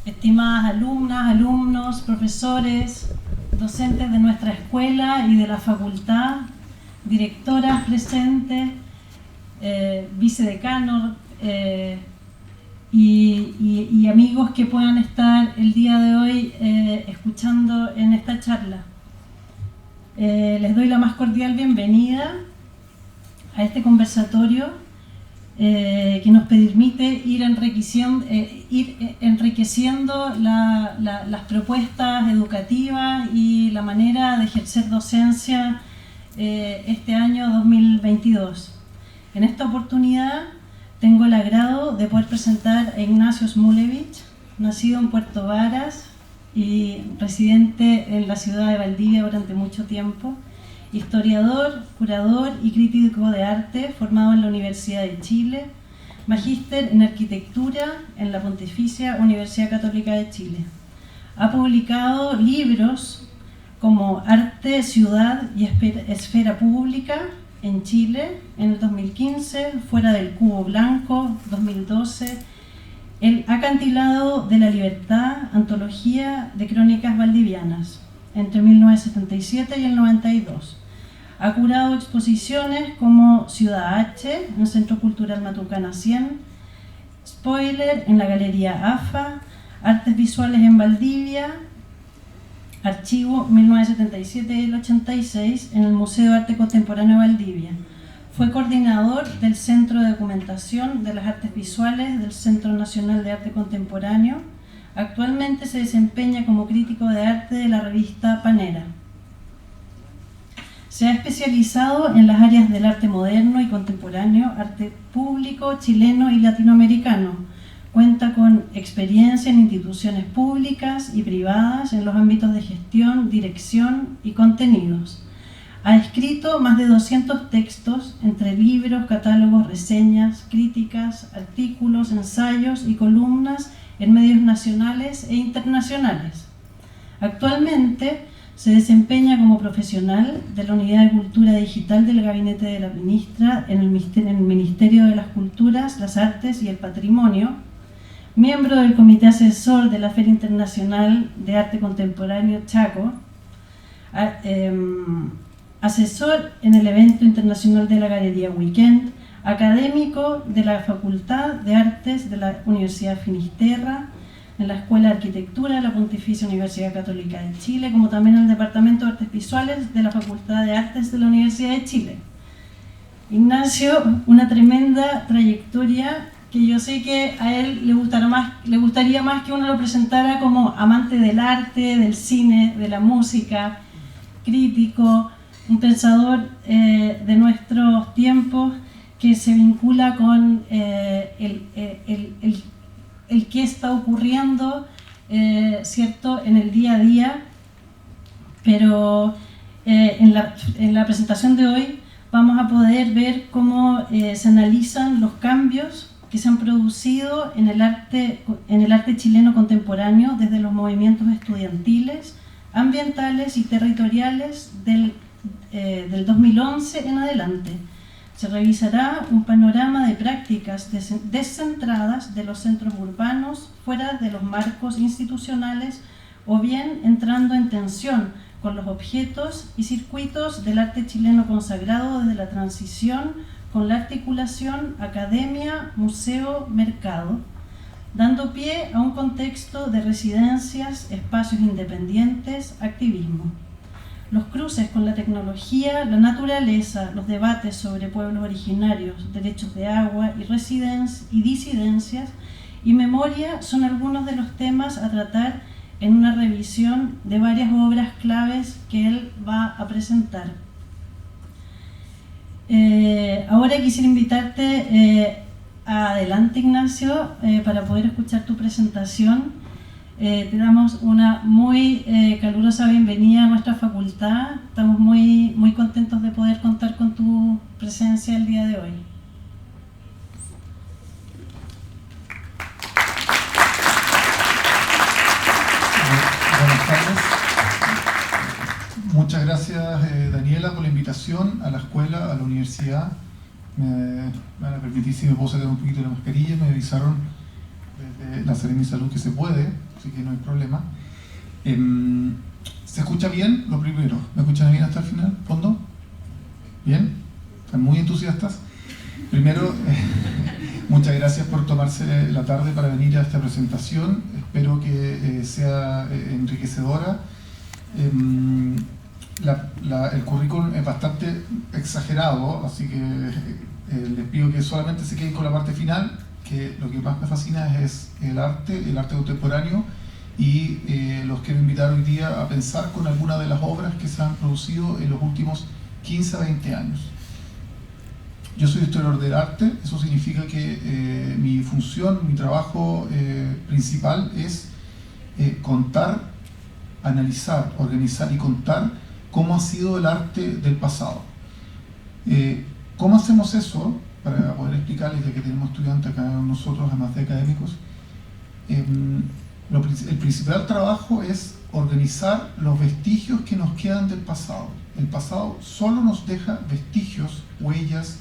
estimadas alumnas, alumnos, profesores, docentes de nuestra escuela y de la facultad, directoras presentes, vicedecanos y amigos que puedan estar el día de hoy escuchando en esta charla. Les doy la más cordial bienvenida a este conversatorio que nos permite ir enriqueciendo las propuestas educativas y la manera de ejercer docencia este año 2022. En esta oportunidad tengo el agrado de poder presentar a Ignacio Smulevich, nacido en Puerto Varas y residente en la ciudad de Valdivia durante mucho tiempo, historiador, curador y crítico de arte formado en la Universidad de Chile, magíster en arquitectura en la Pontificia Universidad Católica de Chile. Ha publicado libros como Arte, Ciudad y Esfera Pública en Chile en el 2015, Fuera del Cubo Blanco 2012, El Acantilado de la Libertad, antología de crónicas valdivianas, entre 1977 y el 92. Ha curado exposiciones como Ciudad H en el Centro Cultural Matucana 100, Spoiler en la Galería AFA, Artes Visuales en Valdivia, Archivo 1977 y el 86 en el Museo de Arte Contemporáneo de Valdivia. Fue coordinador del Centro de Documentación de las Artes Visuales del Centro Nacional de Arte Contemporáneo. Actualmente se desempeña como crítico de arte de la revista Panera. Se ha especializado en las áreas del arte moderno y contemporáneo, arte público, chileno y latinoamericano. Cuenta con experiencia en instituciones públicas y privadas en los ámbitos de gestión, dirección y contenidos. Ha escrito más de 200 textos entre libros, catálogos, reseñas, críticas, artículos, ensayos y columnas en medios nacionales e internacionales. Actualmente se desempeña como profesional de la Unidad de Cultura Digital del Gabinete de la Ministra en el Ministerio de las Culturas, las Artes y el Patrimonio, miembro del Comité Asesor de la Feria Internacional de Arte Contemporáneo Chaco, asesor en el evento internacional de la Galería Weekend, académico de la Facultad de Artes de la Universidad Finisterra, en la Escuela de Arquitectura de la Pontificia Universidad Católica de Chile, como también en el Departamento de Artes Visuales de la Facultad de Artes de la Universidad de Chile. Ignacio, una tremenda trayectoria que yo sé que a él le gustaría más que uno lo presentara como amante del arte, del cine, de la música, crítico, un pensador de nuestros tiempos que se vincula con el qué está ocurriendo, ¿cierto?, en el día a día, pero en la presentación de hoy vamos a poder ver cómo se analizan los cambios que se han producido en el arte chileno contemporáneo desde los movimientos estudiantiles, ambientales y territoriales del 2011 en adelante. Se revisará un panorama de prácticas descentradas de los centros urbanos, fuera de los marcos institucionales, o bien entrando en tensión con los objetos y circuitos del arte chileno consagrado desde la transición con la articulación academia, museo, mercado, dando pie a un contexto de residencias, espacios independientes, activismo. Los cruces con la tecnología, la naturaleza, los debates sobre pueblos originarios, derechos de agua y disidencias y memoria son algunos de los temas a tratar en una revisión de varias obras claves que él va a presentar. Ahora quisiera invitarte adelante, Ignacio, para poder escuchar tu presentación. Te damos una muy calurosa bienvenida a nuestra facultad. Estamos muy contentos de poder contar con tu presencia el día de hoy. Buenas tardes. Muchas gracias, Daniela, por la invitación a la escuela, a la universidad. Me van a permitir si me puedo sacar un poquito la mascarilla. Me avisaron la Seremi de Salud que se puede, así que no hay problema. ¿Se escucha bien? Lo primero, ¿me escuchan bien hasta el final? ¿Fondo? ¿Bien? ¿Están muy entusiastas? Primero, muchas gracias por tomarse la tarde para venir a esta presentación. Espero que sea enriquecedora. El currículum es bastante exagerado, así que les pido que solamente se queden con la parte final, que lo que más me fascina es el arte contemporáneo, y los quiero invitar hoy día a pensar con algunas de las obras que se han producido en los últimos 15 a 20 años. Yo soy historiador del arte, eso significa que mi función, mi trabajo principal es contar, analizar, organizar y contar cómo ha sido el arte del pasado. ¿Cómo hacemos eso? Para poder explicarles, ya que tenemos estudiantes acá nosotros, además de académicos, el principal trabajo es organizar los vestigios que nos quedan del pasado. El pasado solo nos deja vestigios, huellas,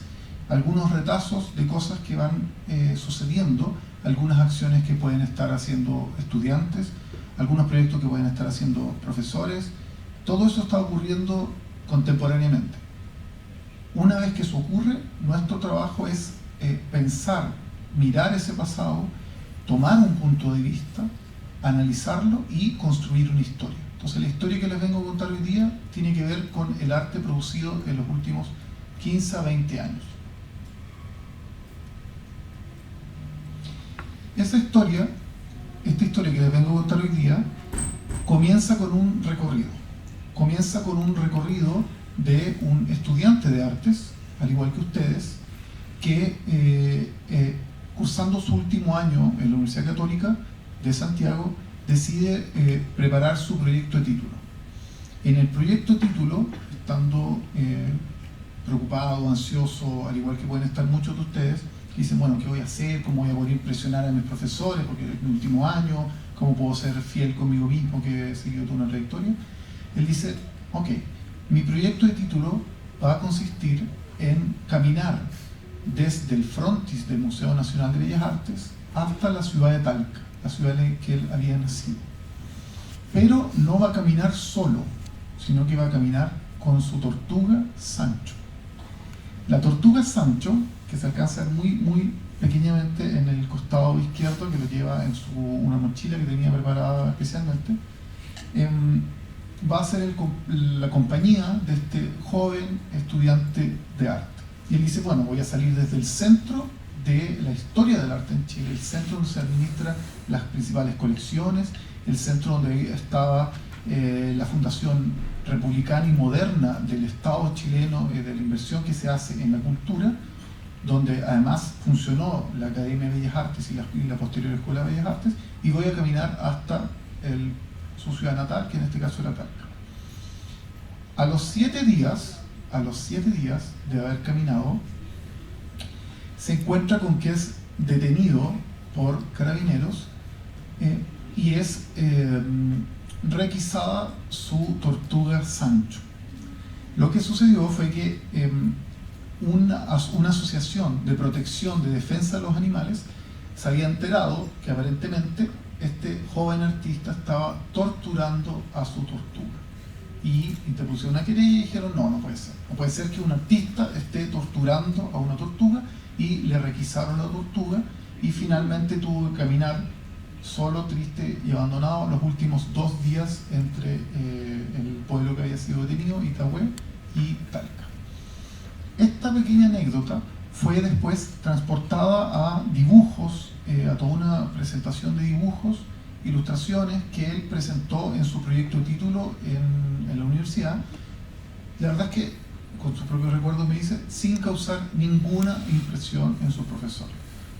algunos retazos de cosas que van sucediendo, algunas acciones que pueden estar haciendo estudiantes, algunos proyectos que pueden estar haciendo profesores. Todo eso está ocurriendo contemporáneamente. Una vez que eso ocurre, nuestro trabajo es pensar, mirar ese pasado, tomar un punto de vista, analizarlo y construir una historia. Entonces la historia que les vengo a contar hoy día tiene que ver con el arte producido en los últimos 15 a 20 años. Esta historia que les vengo a contar hoy día comienza con un recorrido. Comienza con un recorrido de un estudiante de artes, al igual que ustedes, que cursando su último año en la Universidad Católica de Santiago, decide preparar su proyecto de título. En el proyecto de título, estando preocupado, ansioso, al igual que pueden estar muchos de ustedes, dicen, bueno, ¿qué voy a hacer? ¿Cómo voy a poder impresionar a mis profesores? Porque es mi último año, ¿cómo puedo ser fiel conmigo mismo que he seguido toda una trayectoria? Él dice, ok, mi proyecto de título va a consistir en caminar desde el frontis del Museo Nacional de Bellas Artes hasta la ciudad de Talca, la ciudad en que él había nacido. Pero no va a caminar solo, sino que va a caminar con su tortuga Sancho. La tortuga Sancho, que se alcanza a ver muy pequeñamente en el costado izquierdo, que lo lleva en una mochila que tenía preparada especialmente, va a ser la compañía de este joven estudiante de arte. Y él dice, bueno, voy a salir desde el centro de la historia del arte en Chile, el centro donde se administran las principales colecciones, el centro donde estaba la fundación republicana y moderna del Estado chileno, de la inversión que se hace en la cultura, donde además funcionó la Academia de Bellas Artes y la posterior Escuela de Bellas Artes, y voy a caminar hasta su ciudad natal, que en este caso era Talca. A los 7 días de haber caminado, se encuentra con que es detenido por carabineros y es requisada su tortuga Sancho. Lo que sucedió fue que una asociación de protección, de defensa de los animales, se había enterado que aparentemente este joven artista estaba torturando a su tortuga. Y interpusieron una querella y dijeron, no puede ser. No puede ser que un artista esté torturando a una tortuga, y le requisaron la tortuga y finalmente tuvo que caminar solo, triste y abandonado los últimos 2 días entre el pueblo que había sido detenido, Itagüe, y Talca. Esta pequeña anécdota fue después transportada a dibujos, a toda una presentación de dibujos, ilustraciones que él presentó en su proyecto de título en la universidad. La verdad es que, con sus propios recuerdos me dice, sin causar ninguna impresión en sus profesores.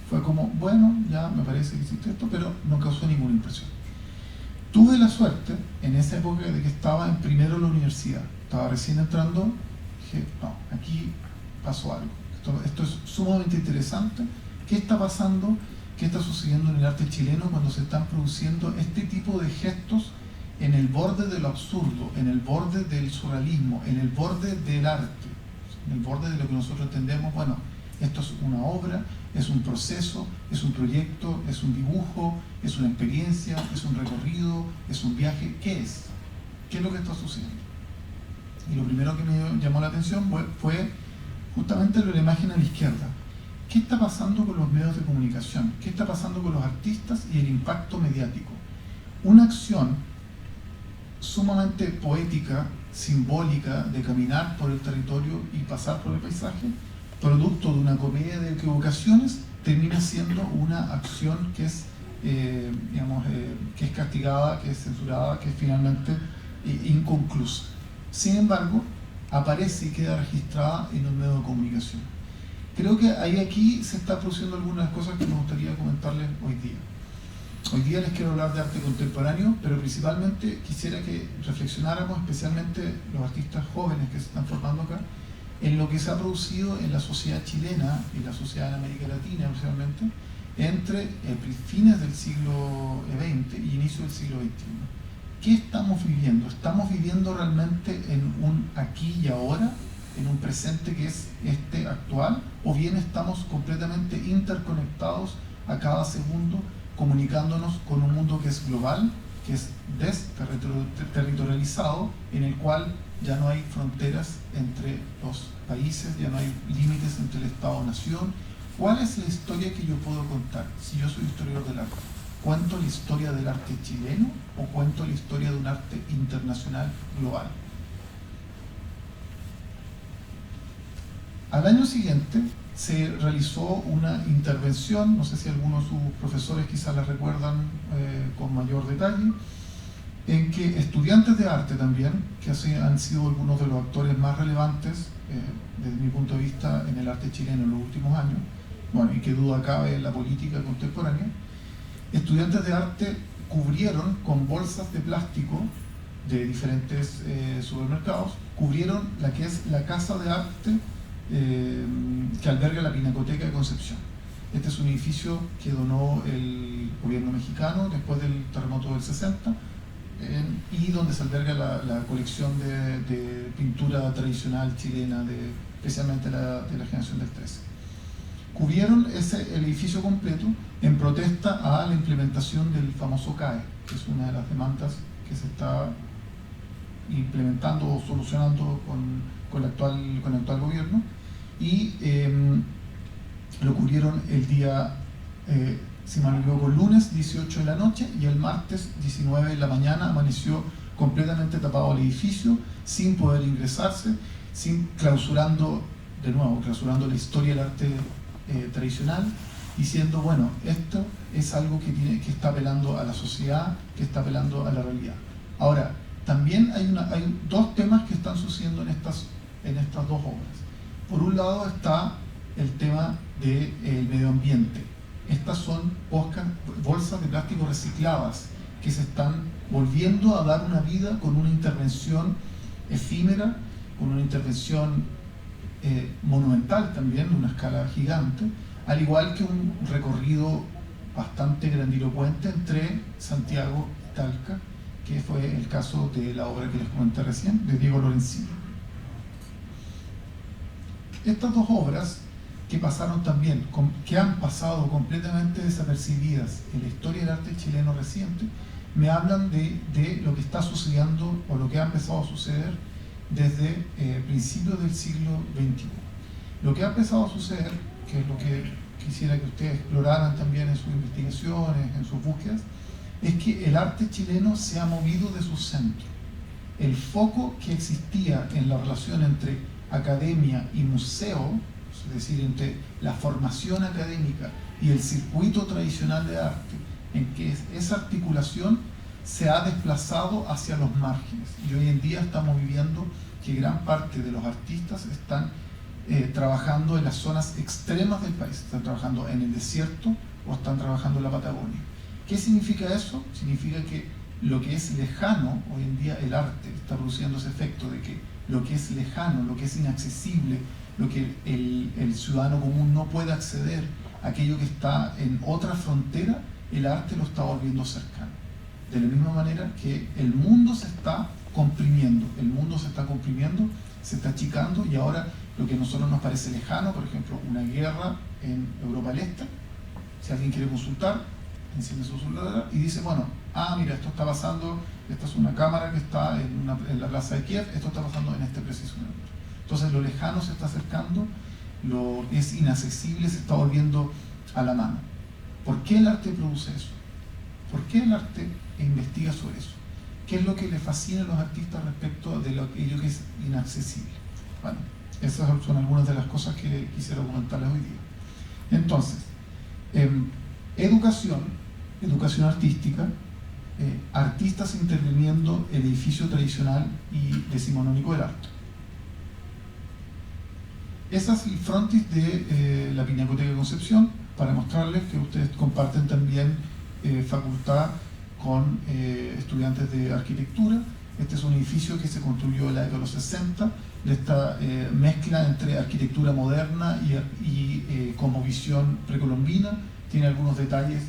Fue como, bueno, ya me parece que hiciste esto, pero no causó ninguna impresión. Tuve la suerte, en esa época, de que estaba en primero en la universidad. Estaba recién entrando, dije, no, aquí pasó algo. Esto es sumamente interesante. ¿Qué está pasando? ¿Qué está sucediendo en el arte chileno cuando se están produciendo este tipo de gestos en el borde de lo absurdo, en el borde del surrealismo, en el borde del arte, en el borde de lo que nosotros entendemos, bueno, Esto es una obra, es un proceso, es un proyecto, es un dibujo, es una experiencia, es un recorrido, es un viaje. ¿Qué es? ¿Qué es lo que está sucediendo? Y lo primero que me llamó la atención fue justamente la imagen a la izquierda. ¿Qué está pasando con los medios de comunicación? ¿Qué está pasando con los artistas y el impacto mediático? Una acción sumamente poética, simbólica, de caminar por el territorio y pasar por el paisaje, producto de una comedia de equivocaciones, termina siendo una acción que es, que es castigada, que es censurada, que es finalmente inconclusa. Sin embargo, aparece y queda registrada en un medio de comunicación. Creo que aquí se está produciendo algunas cosas que me gustaría comentarles hoy día. Hoy día les quiero hablar de arte contemporáneo, pero principalmente quisiera que reflexionáramos, especialmente los artistas jóvenes que se están formando acá, en lo que se ha producido en la sociedad chilena y la sociedad en América Latina, especialmente, entre fines del siglo XX y inicio del siglo XXI. ¿Qué estamos viviendo? ¿Estamos viviendo realmente en un aquí y ahora, en un presente que es este actual, o bien estamos completamente interconectados a cada segundo, comunicándonos con un mundo que es global, que es desterritorializado, en el cual ya no hay fronteras entre los países, ya no hay límites entre el Estado-nación? ¿Cuál es la historia que yo puedo contar si yo soy historiador del arte? ¿Cuento la historia del arte chileno o cuento la historia de un arte internacional global? Al año siguiente se realizó una intervención, no sé si algunos de sus profesores quizás la recuerdan con mayor detalle, en que estudiantes de arte también, que han sido algunos de los actores más relevantes desde mi punto de vista en el arte chileno en los últimos años, bueno, y que duda cabe en la política contemporánea, estudiantes de arte cubrieron con bolsas de plástico de diferentes supermercados, cubrieron la que es la casa de arte que alberga la Pinacoteca de Concepción. Este es un edificio que donó el gobierno mexicano después del terremoto del 60 y donde se alberga la colección de pintura tradicional chilena, especialmente de la generación del 13. Cubrieron el edificio completo en protesta a la implementación del famoso CAE, que es una de las demandas que se está implementando o solucionando con el actual gobierno, y lo cubrieron el día, si mal no me equivoco, lunes 18 de la noche, y el martes 19 de la mañana amaneció completamente tapado el edificio, sin poder ingresarse, clausurando la historia del arte tradicional, diciendo, bueno, esto es algo que está apelando a la sociedad, que está apelando a la realidad. Ahora, también hay dos temas que están sucediendo en estas dos obras. Por un lado está el tema del medio ambiente. Estas son bolsas de plástico recicladas que se están volviendo a dar una vida con una intervención efímera, con una intervención monumental también, de una escala gigante, al igual que un recorrido bastante grandilocuente entre Santiago y Talca, que fue el caso de la obra que les comenté recién, de Diego Lorenzini. Estas dos obras que han pasado completamente desapercibidas en la historia del arte chileno reciente, me hablan de lo que está sucediendo o lo que ha empezado a suceder desde principios del siglo XXI. Lo que ha empezado a suceder, que es lo que quisiera que ustedes exploraran también en sus investigaciones, en sus búsquedas, es que el arte chileno se ha movido de su centro. El foco que existía en la relación entre academia y museo, es decir, entre la formación académica y el circuito tradicional de arte, en que esa articulación se ha desplazado hacia los márgenes. Y hoy en día estamos viviendo que gran parte de los artistas están trabajando en las zonas extremas del país, están trabajando en el desierto o están trabajando en la Patagonia. ¿Qué significa eso? Significa que lo que es lejano, hoy en día el arte está produciendo ese efecto de que lo que es lejano, lo que es inaccesible, lo que el ciudadano común no puede acceder, aquello que está en otra frontera, el arte lo está volviendo cercano. De la misma manera que el mundo se está comprimiendo, se está achicando, y ahora lo que a nosotros nos parece lejano, por ejemplo, una guerra en Europa del Este. Si alguien quiere consultar, enciende su celular y dice, bueno, mira, esto está pasando, esta es una cámara que está en la plaza de Kiev, esto está pasando en este preciso momento. Entonces lo lejano se está acercando, lo es inaccesible se está volviendo a la mano. ¿Por qué el arte produce eso? ¿Por qué el arte investiga sobre eso? ¿Qué es lo que le fascina a los artistas respecto de aquello que es inaccesible? Bueno, esas son algunas de las cosas que quisiera comentarles hoy día. Entonces, educación artística, artistas interviniendo el edificio tradicional y decimonónico del arte. Ese es el frontis de la Pinacoteca de Concepción, para mostrarles que ustedes comparten también facultad con estudiantes de arquitectura. Este es un edificio que se construyó en la década de los 60, de esta mezcla entre arquitectura moderna y como visión precolombina. Tiene algunos detalles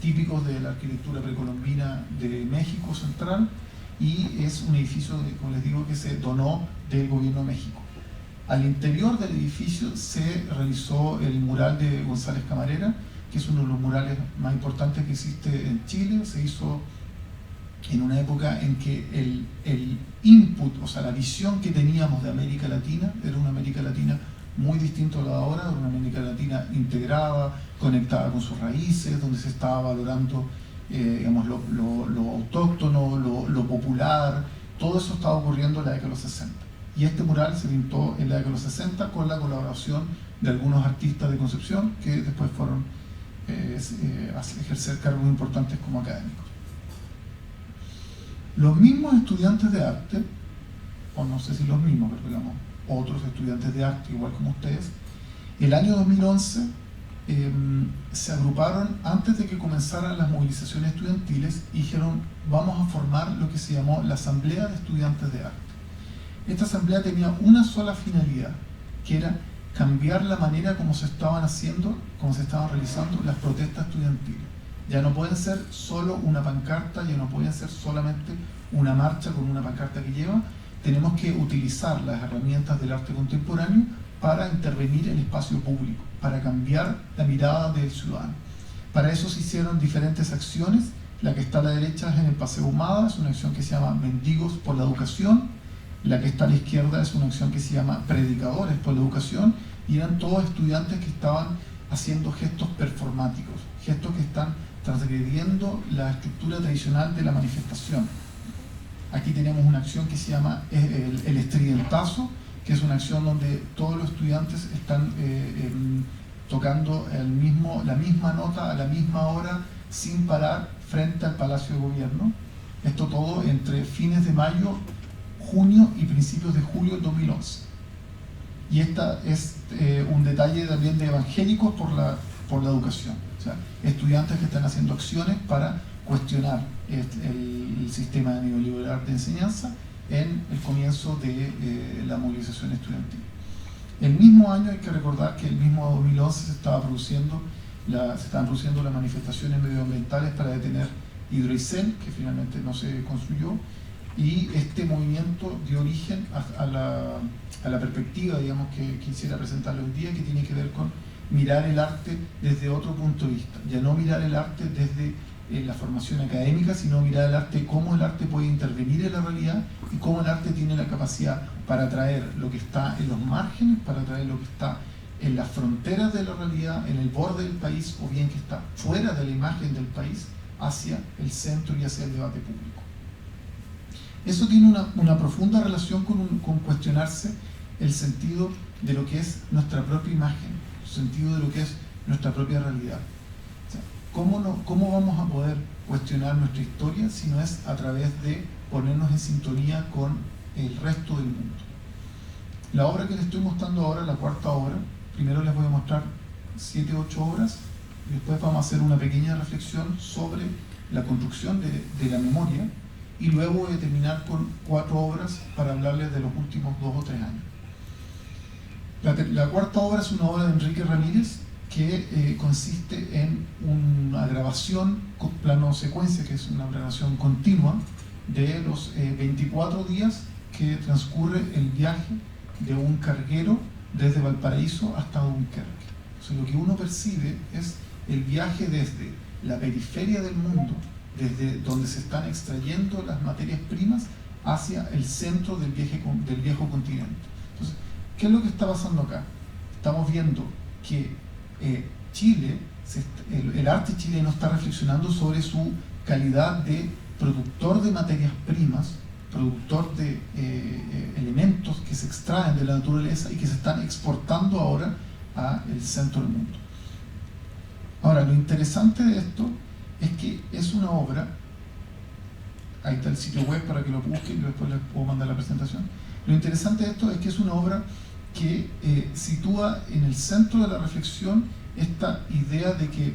típicos de la arquitectura precolombina de México central, y es un edificio, como les digo, que se donó del gobierno de México. Al interior del edificio se realizó el mural de González Camarera, que es uno de los murales más importantes que existe en Chile. Se hizo en una época en que el input, o sea, la visión que teníamos de América Latina, era una América Latina muy distinta a la de ahora, era una América Latina integrada, conectada con sus raíces, donde se estaba valorando digamos, lo autóctono, lo popular. Todo eso estaba ocurriendo en la década de los 60. Y este mural se pintó en la década de los 60 con la colaboración de algunos artistas de Concepción que después fueron a ejercer cargos importantes como académicos. Los mismos estudiantes de arte, o no sé si los mismos, pero digamos otros estudiantes de arte igual como ustedes, el año 2011 se agruparon antes de que comenzaran las movilizaciones estudiantiles y dijeron, vamos a formar lo que se llamó la Asamblea de Estudiantes de Arte. Esta asamblea tenía una sola finalidad, que era cambiar la manera como se estaban realizando las protestas estudiantiles. Ya no pueden ser solo una pancarta, ya no pueden ser solamente una marcha con una pancarta que lleva. Tenemos que utilizar las herramientas del arte contemporáneo para intervenir en el espacio público, para cambiar la mirada del ciudadano. Para eso se hicieron diferentes acciones. La que está a la derecha es en el Paseo Humada, es una acción que se llama Mendigos por la Educación. La que está a la izquierda es una acción que se llama Predicadores por la Educación, y eran todos estudiantes que estaban haciendo gestos performáticos, gestos que están transgrediendo la estructura tradicional de la manifestación. Aquí tenemos una acción que se llama el estridentazo, que es una acción donde todos los estudiantes están tocando la misma nota a la misma hora sin parar frente al Palacio de Gobierno. Esto todo entre fines de mayo, junio y principios de julio del 2011. Y esta es un detalle también de evangélicos por la educación, o sea, estudiantes que están haciendo acciones para cuestionar el sistema neoliberal de enseñanza en el comienzo de la movilización estudiantil. El mismo año hay que recordar que el mismo 2011 se estaban produciendo las manifestaciones medioambientales para detener Hidroicel, que finalmente no se construyó. Y este movimiento dio origen a la perspectiva, digamos, que quisiera presentarle hoy día, que tiene que ver con mirar el arte desde otro punto de vista. Ya no mirar el arte desde la formación académica, sino mirar el arte, cómo el arte puede intervenir en la realidad y cómo el arte tiene la capacidad para traer lo que está en los márgenes, para traer lo que está en las fronteras de la realidad, en el borde del país, o bien que está fuera de la imagen del país, hacia el centro y hacia el debate público. Eso tiene una profunda relación con cuestionarse el sentido de lo que es nuestra propia imagen, el sentido de lo que es nuestra propia realidad. O sea, ¿cómo vamos a poder cuestionar nuestra historia si no es a través de ponernos en sintonía con el resto del mundo? La obra que les estoy mostrando ahora, la cuarta obra, primero les voy a mostrar 7 u 8 obras, y después vamos a hacer una pequeña reflexión sobre la construcción de la memoria, y luego voy a terminar con 4 obras para hablarles de los últimos 2 o 3 años. La cuarta obra es una obra de Enrique Ramírez que consiste en una grabación con plano secuencia, que es una grabación continua de los 24 días que transcurre el viaje de un carguero desde Valparaíso hasta Dunkerque. Entonces, lo que uno percibe es el viaje desde la periferia del mundo, desde donde se están extrayendo las materias primas, hacia el centro del viejo continente. Entonces, ¿qué es lo que está pasando acá? Estamos viendo que Chile, el arte chileno está reflexionando sobre su calidad de productor de materias primas, productor de elementos que se extraen de la naturaleza y que se están exportando ahora al centro del mundo. Ahora, lo interesante de esto es que es una obra, ahí está el sitio web para que lo busquen y después les puedo mandar la presentación. Lo interesante de esto es que es una obra que sitúa en el centro de la reflexión esta idea de que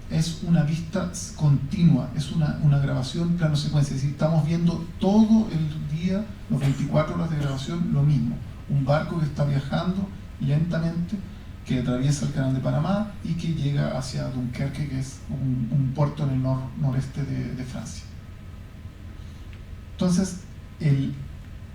es una vista continua, es una grabación plano secuencia, es decir, estamos viendo todo el día, los 24 horas de grabación, lo mismo, un barco que está viajando lentamente, que atraviesa el canal de Panamá y que llega hacia Dunkerque, que es un puerto en el noreste de Francia. Entonces, el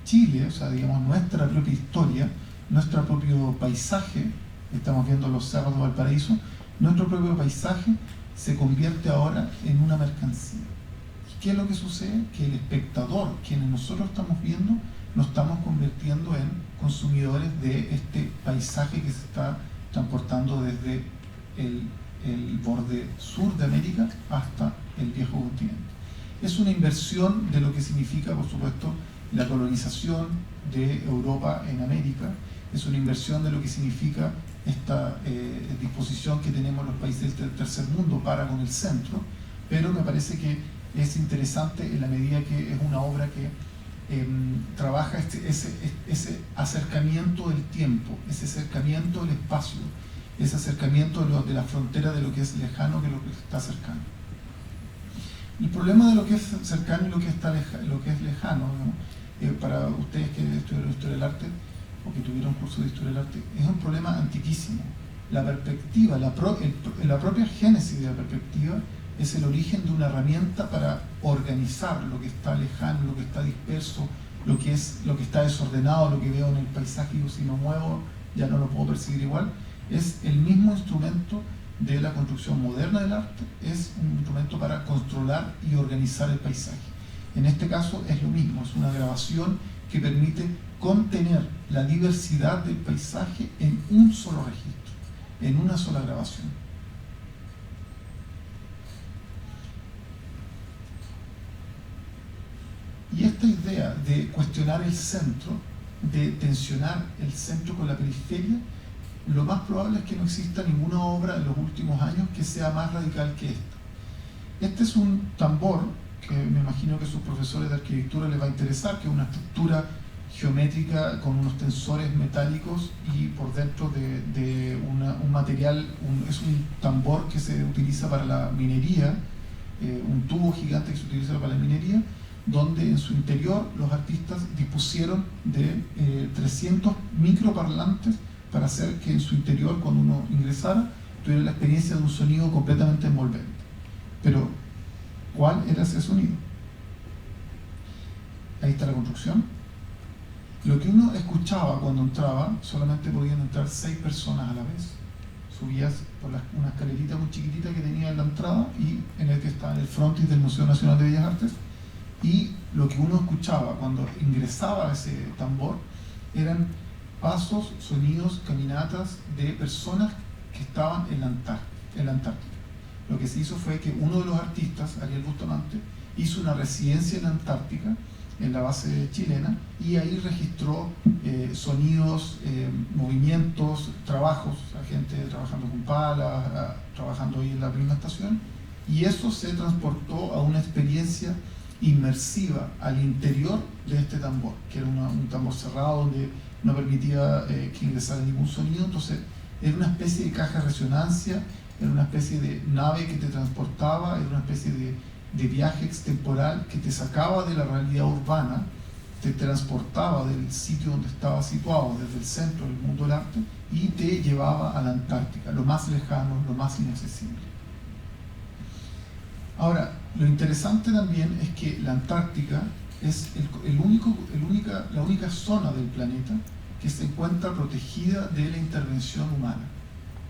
Chile, o sea, digamos, nuestra propia historia, nuestro propio paisaje, estamos viendo los cerros de Valparaíso, nuestro propio paisaje se convierte ahora en una mercancía. ¿Y qué es lo que sucede? Que el espectador, quienes nosotros estamos viendo, nos estamos convirtiendo en consumidores de este paisaje que se está transportando desde el borde sur de América hasta el viejo continente. Es una inversión de lo que significa, por supuesto, la colonización de Europa en América, es una inversión de lo que significa esta disposición que tenemos los países del tercer mundo para con el centro, pero me parece que es interesante en la medida que es una obra que trabaja ese acercamiento del tiempo, ese acercamiento del espacio, ese acercamiento de la frontera de lo que es lejano que lo que está cercano. El problema de lo que es cercano y lo que es lejano, ¿no? Para ustedes que estudiaron Historia del Arte o que tuvieron curso de Historia del Arte, es un problema antiquísimo. La perspectiva, la propia génesis de la perspectiva es el origen de una herramienta para organizar lo que está lejano, lo que está disperso, lo que está desordenado, lo que veo en el paisaje y si me muevo ya no lo puedo percibir igual. Es el mismo instrumento de la construcción moderna del arte, es un instrumento para controlar y organizar el paisaje. En este caso es lo mismo, es una grabación que permite contener la diversidad del paisaje en un solo registro, en una sola grabación. Y esta idea de cuestionar el centro, de tensionar el centro con la periferia, lo más probable es que no exista ninguna obra en los últimos años que sea más radical que esta. Este es un tambor que me imagino que a sus profesores de arquitectura les va a interesar, que es una estructura geométrica con unos tensores metálicos y por dentro de un material, es un tambor que se utiliza para la minería, un tubo gigante que se utiliza para la minería, donde en su interior los artistas dispusieron de 300 microparlantes para hacer que en su interior, cuando uno ingresara, tuviera la experiencia de un sonido completamente envolvente. Pero, ¿cuál era ese sonido? Ahí está la construcción. Lo que uno escuchaba cuando entraba, solamente podían entrar 6 personas a la vez. Subías por una escalerita muy chiquitita que tenía en la entrada y en el que está el frontis del Museo Nacional de Bellas Artes. Y lo que uno escuchaba cuando ingresaba a ese tambor eran pasos, sonidos, caminatas de personas que estaban en la Antártida. Lo que se hizo fue que uno de los artistas, Ariel Bustamante, hizo una residencia en la Antártica, en la base chilena, y ahí registró sonidos, movimientos, trabajos, la gente trabajando con palas, trabajando ahí en la misma estación, y eso se transportó a una experiencia inmersiva al interior de este tambor, que era un tambor cerrado donde no permitía que ingresara ningún sonido. Entonces era una especie de caja de resonancia, era una especie de nave que te transportaba, era una especie de viaje extemporal que te sacaba de la realidad urbana, te transportaba del sitio donde estaba situado, desde el centro del mundo del arte, y te llevaba a la Antártica, lo más lejano, lo más inaccesible. Ahora, lo interesante también es que la Antártica es la única zona del planeta que se encuentra protegida de la intervención humana.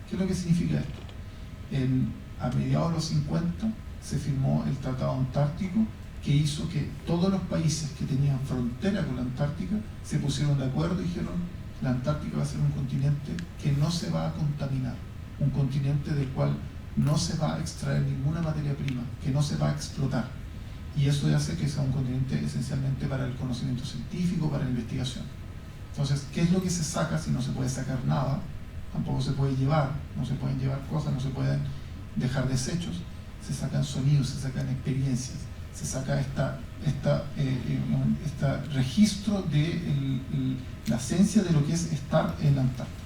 ¿Qué es lo que significa esto? A mediados de los 50 se firmó el Tratado Antártico, que hizo que todos los países que tenían frontera con la Antártica se pusieron de acuerdo y dijeron: la Antártica va a ser un continente que no se va a contaminar, un continente del cual no se va a extraer ninguna materia prima, que no se va a explotar. Y eso hace que sea un continente esencialmente para el conocimiento científico, para la investigación. Entonces, ¿qué es lo que se saca si no se puede sacar nada? Tampoco se puede llevar, no se pueden llevar cosas, no se pueden dejar desechos. Se sacan sonidos, se sacan experiencias, se saca este registro de la esencia de lo que es estar en la Antártida.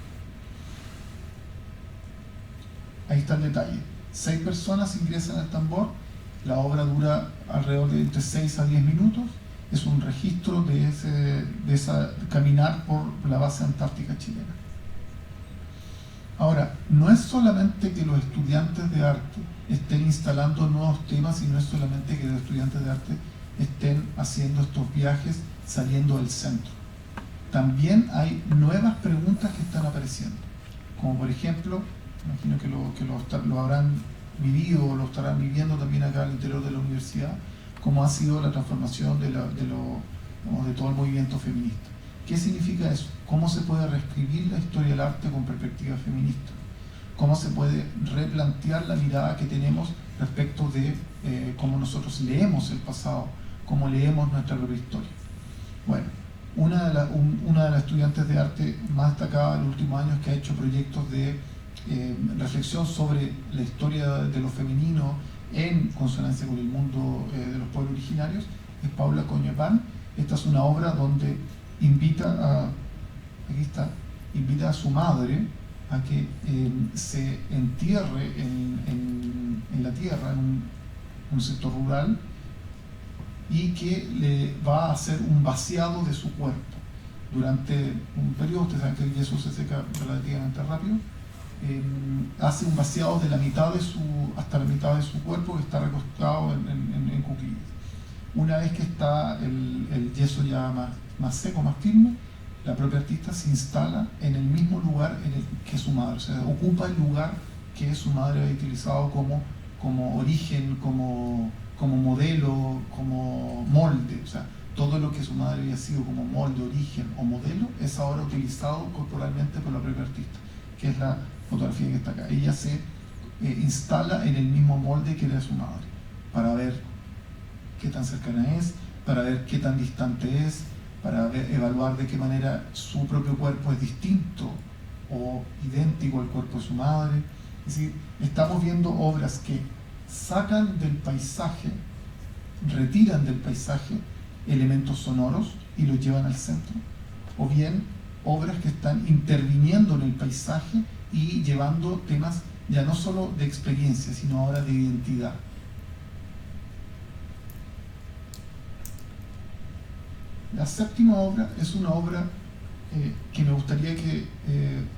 Ahí está el detalle. 6 personas ingresan al tambor. La obra dura alrededor de entre 6 a 10 minutos. Es un registro de esa caminar por la base antártica chilena. Ahora, no es solamente que los estudiantes de arte estén instalando nuevos temas, y no es solamente que los estudiantes de arte estén haciendo estos viajes saliendo del centro. También hay nuevas preguntas que están apareciendo, como por ejemplo, imagino que lo habrán vivido o lo estarán viviendo también acá al interior de la universidad, cómo ha sido la transformación de todo el movimiento feminista. ¿Qué significa eso? ¿Cómo se puede reescribir la historia del arte con perspectiva feminista? ¿Cómo se puede replantear la mirada que tenemos respecto de cómo nosotros leemos el pasado, cómo leemos nuestra propia historia? Bueno, una de las estudiantes de arte más destacadas en los últimos años, que ha hecho proyectos de reflexión sobre la historia de lo femenino en consonancia con el mundo de los pueblos originarios, es Paula Coñepán. Esta es una obra donde invita a su madre a que se entierre en la tierra, en un sector rural, y que le va a hacer un vaciado de su cuerpo durante un periodo. Ustedes saben que el yeso se seca relativamente rápido. Hace un vaciado de hasta la mitad de su cuerpo, que está recostado en cuclillas. Una vez que está el yeso ya más seco, más firme, la propia artista se instala en el mismo lugar en el que su madre, o sea, ocupa el lugar que su madre había utilizado como origen, como modelo, como molde. O sea, todo lo que su madre había sido como molde, origen o modelo es ahora utilizado corporalmente por la propia artista, que es la fotografía que está acá. Ella se instala en el mismo molde que era su madre, para ver qué tan cercana es, para ver qué tan distante es, para evaluar de qué manera su propio cuerpo es distinto o idéntico al cuerpo de su madre. Es decir, estamos viendo obras que sacan del paisaje, retiran del paisaje elementos sonoros y los llevan al centro, o bien obras que están interviniendo en el paisaje y llevando temas ya no solo de experiencia, sino ahora de identidad. La séptima obra es una obra que me gustaría que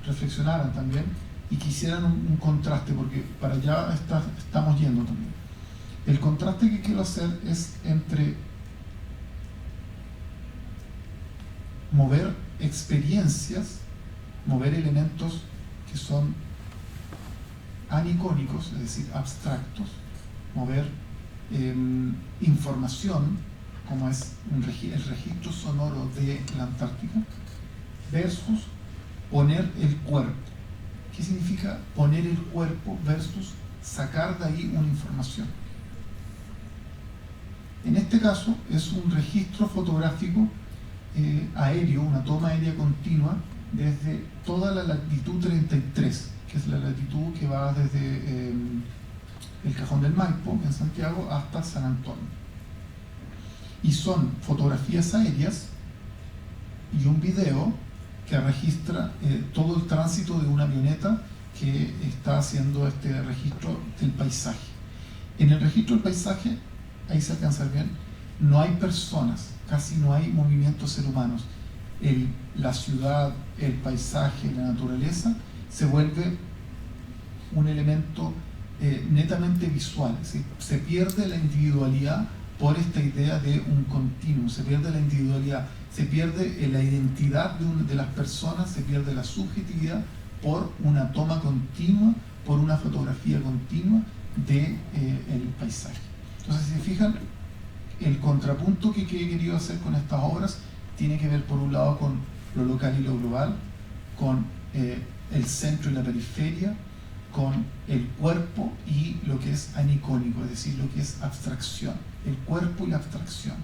reflexionaran también y que hicieran un contraste, porque para allá estamos yendo también. El contraste que quiero hacer es entre mover experiencias, mover elementos que son anicónicos, es decir, abstractos, mover información, como es el registro sonoro de la Antártica, versus poner el cuerpo. ¿Qué significa poner el cuerpo versus sacar de ahí una información? En este caso es un registro fotográfico aéreo, una toma aérea continua desde toda la latitud 33, que es la latitud que va desde el Cajón del Maipo en Santiago hasta San Antonio. Y son fotografías aéreas y un video que registra todo el tránsito de una avioneta que está haciendo este registro del paisaje. En el registro del paisaje, ahí se alcanza a ver bien, no hay personas, casi no hay movimientos seres humanos. La ciudad, el paisaje, la naturaleza se vuelve un elemento netamente visual. ¿Sí? Se pierde la individualidad por esta idea de un continuum, se pierde la individualidad. se pierde la identidad de las personas, se pierde la subjetividad por una toma continua, por una fotografía continua del paisaje. Entonces, si se fijan, el contrapunto que he querido hacer con estas obras tiene que ver, por un lado, con lo local y lo global, con el centro y la periferia, con el cuerpo y lo que es anicónico, es decir, lo que es abstracción, el cuerpo y la abstracción.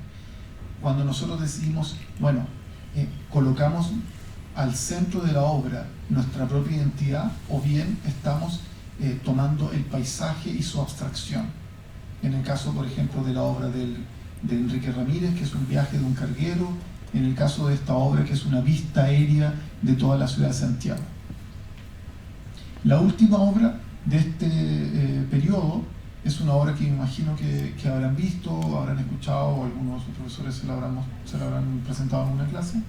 Cuando nosotros decidimos, bueno, colocamos al centro de la obra nuestra propia identidad, o bien estamos tomando el paisaje y su abstracción. En el caso, por ejemplo, de la obra de Enrique Ramírez, que es un viaje de un carguero, en el caso de esta obra, que es una vista aérea de toda la ciudad de Santiago. La última obra de este periodo es una obra que me imagino que habrán visto, habrán escuchado, o algunos de sus profesores se la habrán presentado en una clase,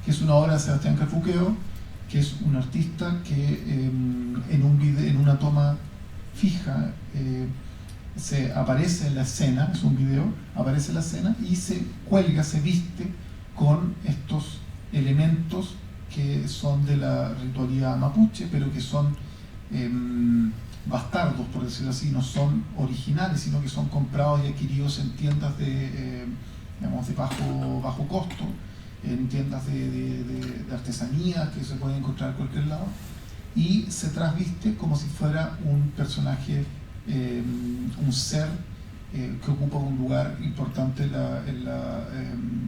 que es una obra de Sebastián Cafuqueo, que es un artista que en una toma fija se aparece en la escena, es un video, aparece en la escena y se cuelga, se viste con estos elementos que son de la ritualidad mapuche, pero que son bastardos, por decirlo así, no son originales, sino que son comprados y adquiridos en tiendas de bajo costo, en tiendas de artesanía que se pueden encontrar en cualquier lado, y se trasviste como si fuera un personaje, un ser que ocupa un lugar importante en la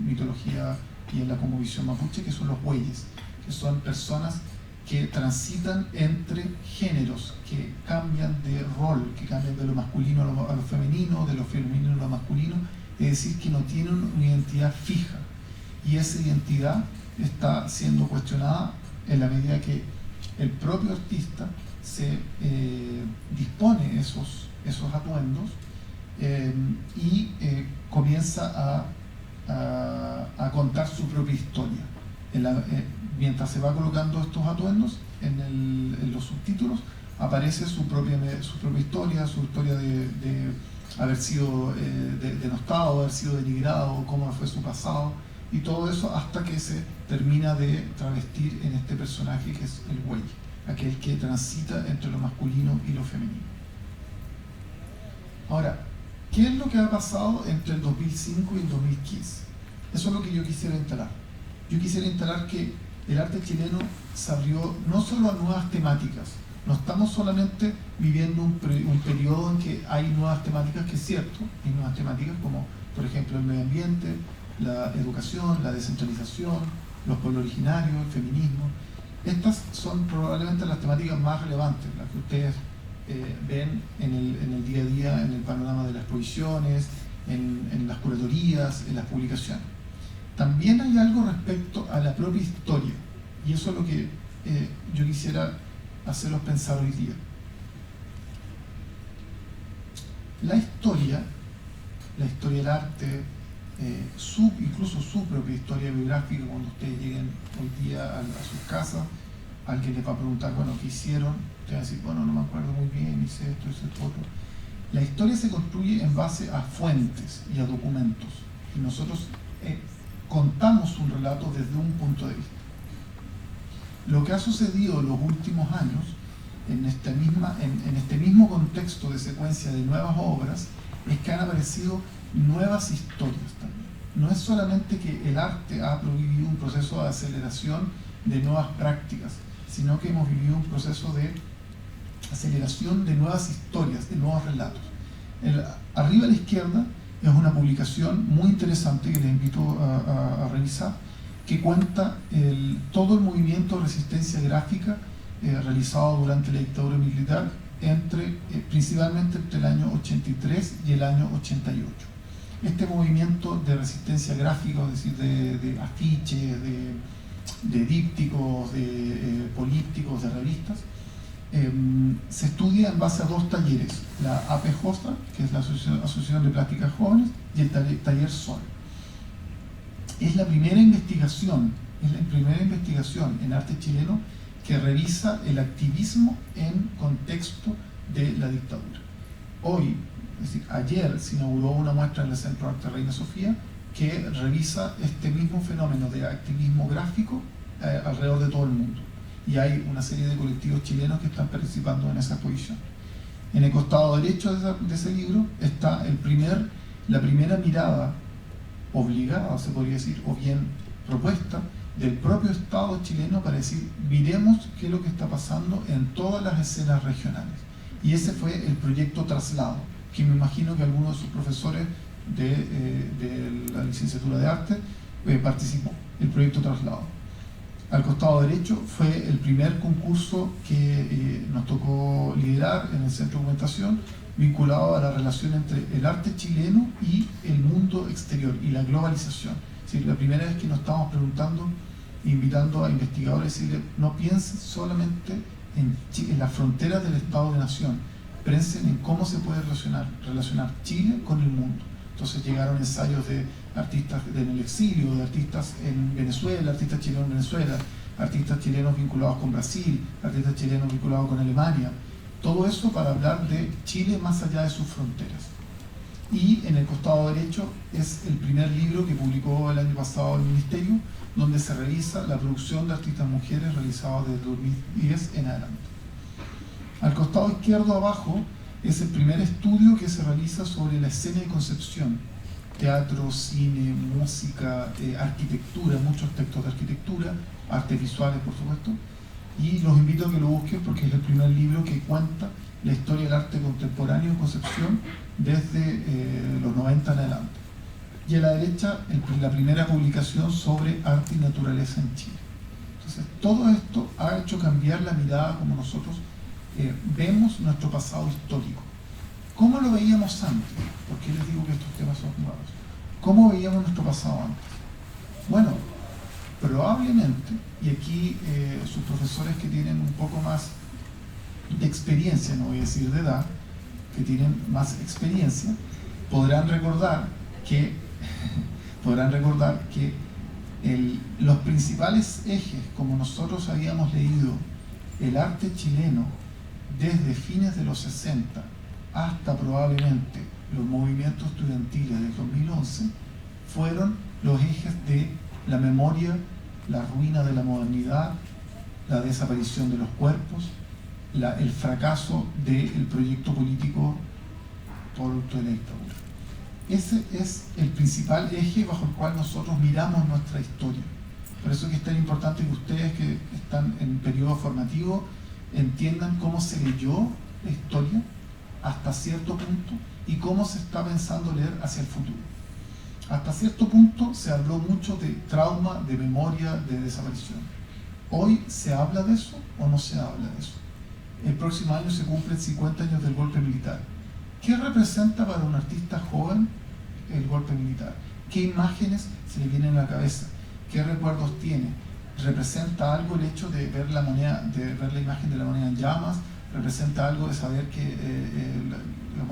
mitología y en la cosmovisión mapuche, que son los bueyes, que son personas que transitan entre géneros, que cambian de rol, que cambian de lo masculino a lo femenino, de lo femenino a lo masculino, es decir, que no tienen una identidad fija. Y esa identidad está siendo cuestionada en la medida que el propio artista se dispone esos atuendos y comienza a contar su propia historia. Mientras se va colocando estos atuendos en los subtítulos, aparece su propia historia, su historia de haber sido denostado, haber sido denigrado, cómo fue su pasado, y todo eso hasta que se termina de travestir en este personaje que es el buey, aquel que transita entre lo masculino y lo femenino. Ahora, ¿qué es lo que ha pasado entre el 2005 y el 2015? Eso es lo que yo quisiera instalar. Yo quisiera instalar que el arte chileno se abrió no solo a nuevas temáticas, no estamos solamente viviendo un periodo en que hay nuevas temáticas, que es cierto, hay nuevas temáticas como, por ejemplo, el medio ambiente, la educación, la descentralización, los pueblos originarios, el feminismo. Estas son probablemente las temáticas más relevantes, las que ustedes ven en el día a día, en el panorama de las exposiciones, en las curadurías, en las publicaciones. También hay algo respecto a la propia historia, y eso es lo que yo quisiera hacerlos pensar hoy día. La historia del arte, incluso su propia historia biográfica, cuando ustedes lleguen hoy día a sus casas, alguien les va a preguntar, bueno, ¿qué hicieron? Ustedes van a decir, bueno, no me acuerdo muy bien, hice esto, otro. La historia se construye en base a fuentes y a documentos, y nosotros contamos un relato desde un punto de vista. Lo que ha sucedido en los últimos años, en este mismo contexto de secuencia de nuevas obras, es que han aparecido nuevas historias también. No es solamente que el arte ha vivido un proceso de aceleración de nuevas prácticas, sino que hemos vivido un proceso de aceleración de nuevas historias, de nuevos relatos. Arriba a la izquierda es una publicación muy interesante que les invito a revisar, que cuenta todo el movimiento de resistencia gráfica realizado durante la dictadura militar, principalmente entre el año 83 y el año 88. Este movimiento de resistencia gráfica, es decir, de afiches, de dípticos, de polípticos, de revistas, se estudia en base a dos talleres, la APJ, que es la Asociación de Plásticas Jóvenes, y el taller Sol. Es la primera investigación en arte chileno que revisa el activismo en contexto de la dictadura. Hoy, es decir, ayer se inauguró una muestra en el Centro de Arte Reina Sofía que revisa este mismo fenómeno de activismo gráfico alrededor de todo el mundo. Y hay una serie de colectivos chilenos que están participando en esa exposición. En el costado derecho de ese libro está la primera mirada obligada, se podría decir, o bien propuesta, del propio Estado chileno para decir, miremos qué es lo que está pasando en todas las escenas regionales. Y ese fue el proyecto Traslado, que me imagino que algunos de sus profesores de la licenciatura de arte participó, el proyecto Traslado. Al costado derecho fue el primer concurso que nos tocó liderar en el Centro de Documentación, vinculado a la relación entre el arte chileno y el mundo exterior y la globalización. Es decir, la primera vez que nos estamos preguntando, invitando a investigadores, decirle, no piensen solamente en las fronteras del Estado de Nación, piensen en cómo se puede relacionar Chile con el mundo. Entonces llegaron ensayos de artistas en el exilio, de artistas en Venezuela, artistas chilenos en Venezuela, artistas chilenos vinculados con Brasil, artistas chilenos vinculados con Alemania. Todo eso para hablar de Chile más allá de sus fronteras. Y en el costado derecho es el primer libro que publicó el año pasado el Ministerio, donde se revisa la producción de artistas mujeres realizada desde 2010 en adelante. Al costado izquierdo abajo es el primer estudio que se realiza sobre la escena de Concepción: teatro, cine, música, arquitectura, muchos textos de arquitectura, artes visuales por supuesto, y los invito a que lo busquen porque es el primer libro que cuenta la historia del arte contemporáneo en Concepción desde los 90 en adelante. Y a la derecha la primera publicación sobre arte y naturaleza en Chile. Entonces todo esto ha hecho cambiar la mirada como nosotros vemos nuestro pasado histórico. ¿Cómo lo veíamos antes? ¿Por qué les digo que estos temas son nuevos? ¿Cómo veíamos nuestro pasado antes? Bueno, probablemente, y aquí sus profesores que tienen un poco más de experiencia, no voy a decir de edad, que tienen más experiencia, podrán recordar que los principales ejes, como nosotros habíamos leído el arte chileno desde fines de los 60 hasta probablemente los movimientos estudiantiles del 2011, fueron los ejes de la memoria, la ruina de la modernidad, la desaparición de los cuerpos, el fracaso del proyecto político producto de la dictadura. Ese es el principal eje bajo el cual nosotros miramos nuestra historia. Por eso que es tan importante que ustedes que están en periodo formativo entiendan cómo se leyó la historia hasta cierto punto y cómo se está pensando leer hacia el futuro. Hasta cierto punto se habló mucho de trauma, de memoria, de desaparición. ¿Hoy se habla de eso o no se habla de eso? El próximo año se cumplen 50 años del golpe militar. ¿Qué representa para un artista joven el golpe militar? ¿Qué imágenes se le vienen a la cabeza? ¿Qué recuerdos tiene? ¿Representa algo el hecho de ver la imagen de la moneda en llamas? ¿Representa algo de saber que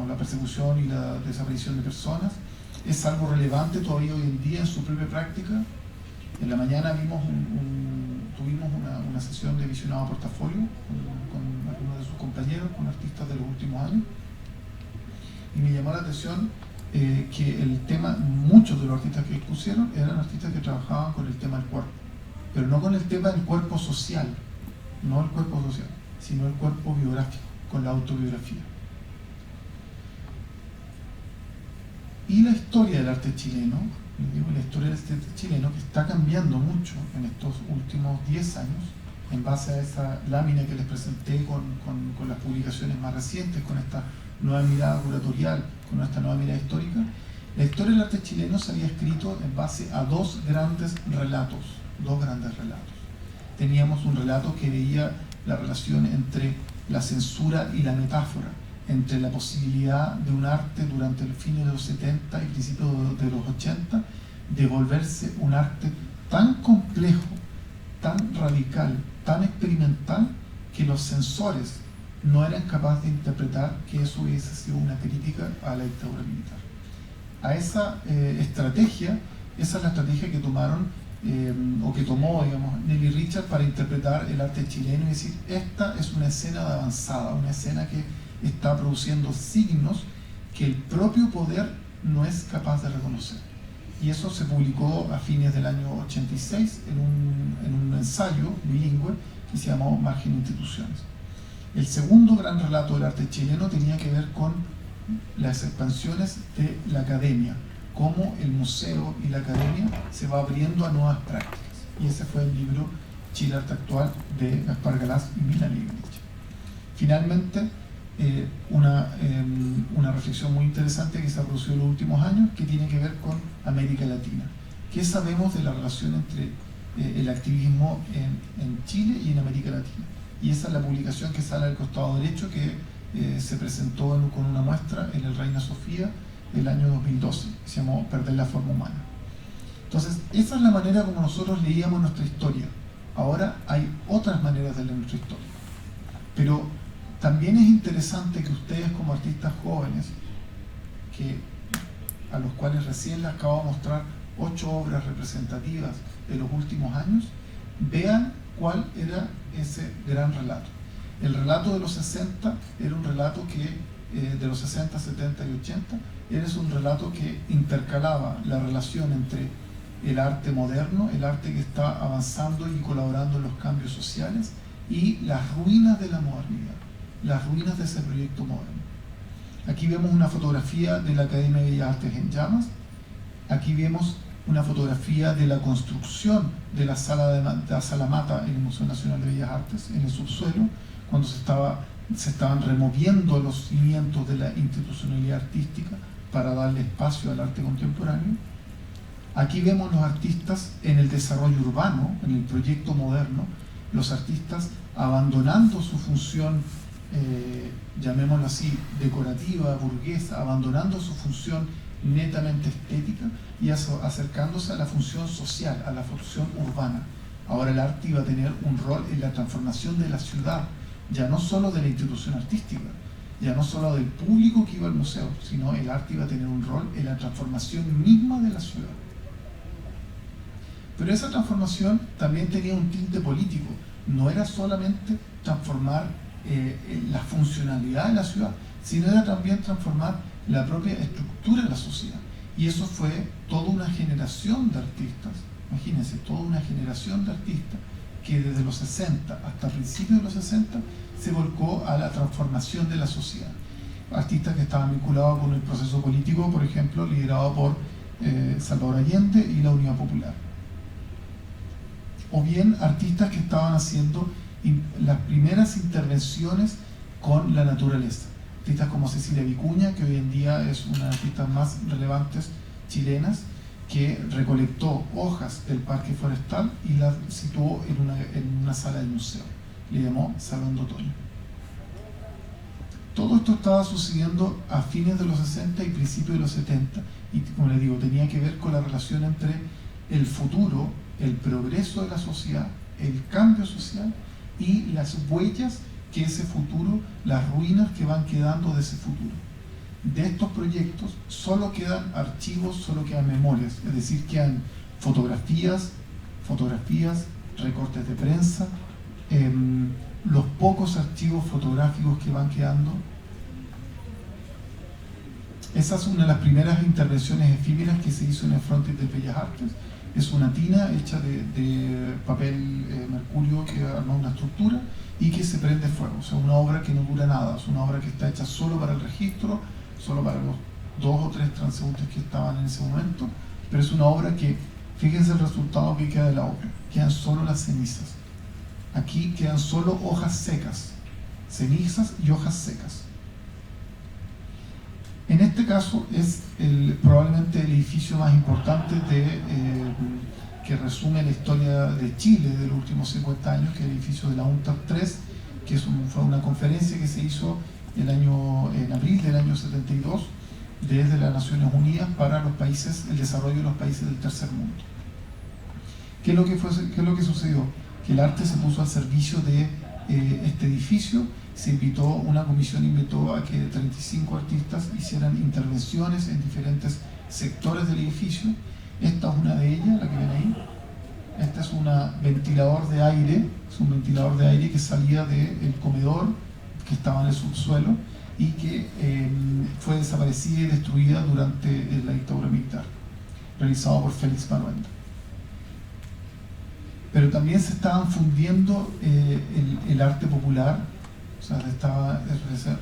la persecución y la desaparición de personas es algo relevante todavía hoy en día en su propia práctica? En la mañana tuvimos una sesión de visionado portafolio con algunos de sus compañeros, con artistas de los últimos años, y me llamó la atención que el tema, muchos de los artistas que expusieron eran artistas que trabajaban con el tema del cuerpo, pero no con el tema del cuerpo social, no el cuerpo social, sino el cuerpo biográfico, con la autobiografía. Y la historia del arte chileno, la historia del arte chileno que está cambiando mucho en estos últimos 10 años, en base a esa lámina que les presenté con las publicaciones más recientes, con esta nueva mirada curatorial, con esta nueva mirada histórica. La historia del arte chileno se había escrito en base a dos grandes relatos. Teníamos un relato que veía la relación entre la censura y la metáfora, entre la posibilidad de un arte durante el fin de los 70 y principios de los 80 de volverse un arte tan complejo, tan radical, tan experimental, que los censores no eran capaces de interpretar que eso hubiese sido una crítica a la dictadura militar. A esa estrategia, esa es la estrategia que tomó, digamos, Nelly Richard para interpretar el arte chileno y decir, esta es una escena de avanzada, una escena que está produciendo signos que el propio poder no es capaz de reconocer. y eso se publicó a fines del año 86 en un ensayo bilingüe que se llamó Margen Instituciones. El segundo gran relato del arte chileno tenía que ver con las expansiones de la academia, cómo el museo y la academia se va abriendo a nuevas prácticas. Y ese fue el libro Chile Arte Actual de Gaspar Galaz y Milan Ignich. Finalmente, una reflexión muy interesante que se ha producido en los últimos años, que tiene que ver con América Latina. ¿Qué sabemos de la relación entre el activismo en Chile y en América Latina? Y esa es la publicación que sale al costado derecho, que se presentó con una muestra en el Reina Sofía el año 2012, que se llamó Perder la forma humana. Entonces, esa es la manera como nosotros leíamos nuestra historia. Ahora hay otras maneras de leer nuestra historia. Pero también es interesante que ustedes, como artistas jóvenes, a los cuales recién les acabo de mostrar 8 obras representativas de los últimos años, vean cuál era ese gran relato. El relato de los 60 era un relato que, de los 60, 70 y 80, era un relato que intercalaba la relación entre el arte moderno, el arte que está avanzando y colaborando en los cambios sociales, y las ruinas de la modernidad, las ruinas de ese proyecto moderno. Aquí vemos una fotografía de la Academia de Bellas Artes en llamas. Aquí vemos una fotografía de la construcción de la sala Mata en el Museo Nacional de Bellas Artes, en el subsuelo, cuando se estaban removiendo los cimientos de la institucionalidad artística para darle espacio al arte contemporáneo. Aquí vemos los artistas en el desarrollo urbano, en el proyecto moderno, los artistas abandonando su función, llamémoslo así, decorativa, burguesa, abandonando su función netamente estética y acercándose a la función social, a la función urbana. Ahora el arte iba a tener un rol en la transformación de la ciudad, ya no solo de la institución artística, ya no solo del público que iba al museo, sino el arte iba a tener un rol en la transformación misma de la ciudad. Pero esa transformación también tenía un tinte político, no era solamente transformar la funcionalidad de la ciudad, sino era también transformar la propia estructura de la sociedad. Y eso fue toda una generación de artistas, imagínense, toda una generación de artistas que desde los 60 hasta principios de los 60 se volcó a la transformación de la sociedad. Artistas que estaban vinculados con el proceso político, por ejemplo, liderado por Salvador Allende y la Unidad Popular. O bien artistas que estaban haciendo las primeras intervenciones con la naturaleza. Artistas como Cecilia Vicuña, que hoy en día es una de las artistas más relevantes chilenas, que recolectó hojas del parque forestal y las situó en una sala del museo. Le llamó Salón de Otoño. Todo esto estaba sucediendo a fines de los 60 y principios de los 70, y como les digo, tenía que ver con la relación entre el futuro, el progreso de la sociedad, el cambio social y las huellas que ese futuro, las ruinas que van quedando de ese futuro. De estos proyectos solo quedan archivos, solo quedan memorias, es decir, quedan fotografías, recortes de prensa, los pocos archivos fotográficos que van quedando. Esa es una de las primeras intervenciones efímeras que se hizo en el frontis de Bellas Artes. Es una tina hecha de papel mercurio que arma una estructura y que se prende fuego. O sea, una obra que no dura nada, es una obra que está hecha solo para el registro, solo para los 2 o 3 transeúntes que estaban en ese momento, pero es una obra que, fíjense el resultado que queda de la obra, quedan solo las cenizas. Aquí quedan solo hojas secas, cenizas y hojas secas. En este caso es probablemente el edificio más importante que resume la historia de Chile de los últimos 50 años, que es el edificio de la UNTAD 3, que fue una conferencia que se hizo en abril del año 72 desde las Naciones Unidas para los países, el desarrollo de los países del tercer mundo. ¿Qué es lo que sucedió? Que el arte se puso al servicio de este edificio. Una comisión invitó a que 35 artistas hicieran intervenciones en diferentes sectores del edificio. Esta es una de ellas, la que ven ahí. Este es un ventilador de aire, que salía del comedor que estaba en el subsuelo y que fue desaparecida y destruida durante la dictadura militar. realizado por Félix Maruenda. Pero también se estaban fundiendo el arte popular, o sea, se estaba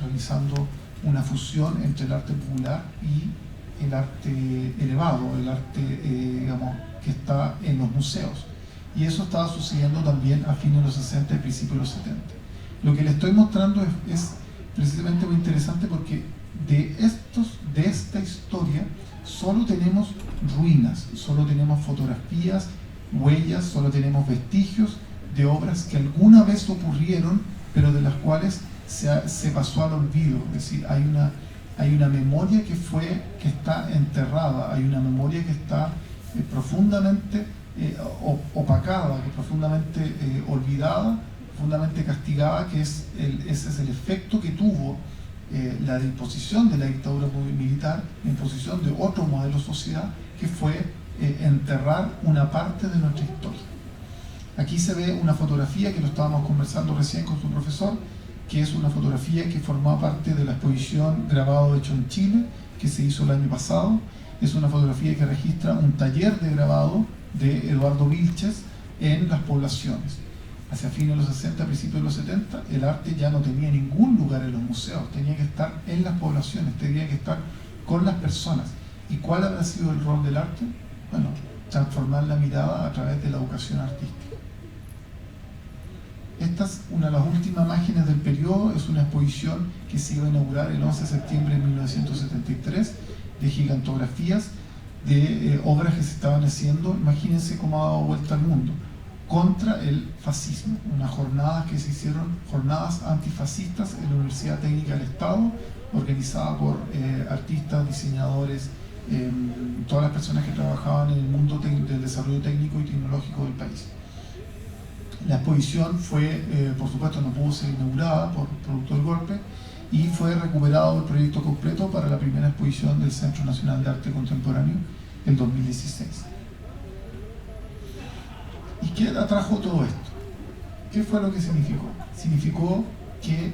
realizando una fusión entre el arte popular y el arte elevado, el arte digamos, que está en los museos. Y eso estaba sucediendo también a fines de los 60 y principios de los 70. Lo que les estoy mostrando es precisamente muy interesante porque de esta historia solo tenemos ruinas, solo tenemos fotografías, huellas, solo tenemos vestigios de obras que alguna vez ocurrieron, pero de las cuales se pasó al olvido. Es decir, hay una memoria que está enterrada, hay una memoria que está profundamente opacada, que profundamente olvidada, profundamente castigada, que ese es el efecto que tuvo la imposición de la dictadura militar, la imposición de otro modelo de sociedad, que fue enterrar una parte de nuestra historia. Aquí se ve una fotografía que lo estábamos conversando recién con su profesor, que es una fotografía que formaba parte de la exposición Grabado hecho en Chile, que se hizo el año pasado. Es una fotografía que registra un taller de grabado de Eduardo Vilches en las poblaciones. Hacia fines de los 60, principios de los 70, el arte ya no tenía ningún lugar en los museos, tenía que estar en las poblaciones, tenía que estar con las personas. ¿Y cuál habrá sido el rol del arte? Bueno, transformar la mirada a través de la educación artística. Esta es una de las últimas imágenes del periodo, es una exposición que se iba a inaugurar el 11 de septiembre de 1973, de gigantografías de obras que se estaban haciendo, imagínense cómo ha dado vuelta al mundo, contra el fascismo, unas jornadas que se hicieron, jornadas antifascistas en la Universidad Técnica del Estado, organizada por artistas, diseñadores, todas las personas que trabajaban en el mundo del desarrollo técnico y tecnológico del país. La exposición fue, por supuesto, no pudo ser inaugurada por producto del golpe y fue recuperado el proyecto completo para la primera exposición del Centro Nacional de Arte Contemporáneo en 2016. ¿Y qué atrajo todo esto? ¿Qué fue lo que significó? Significó que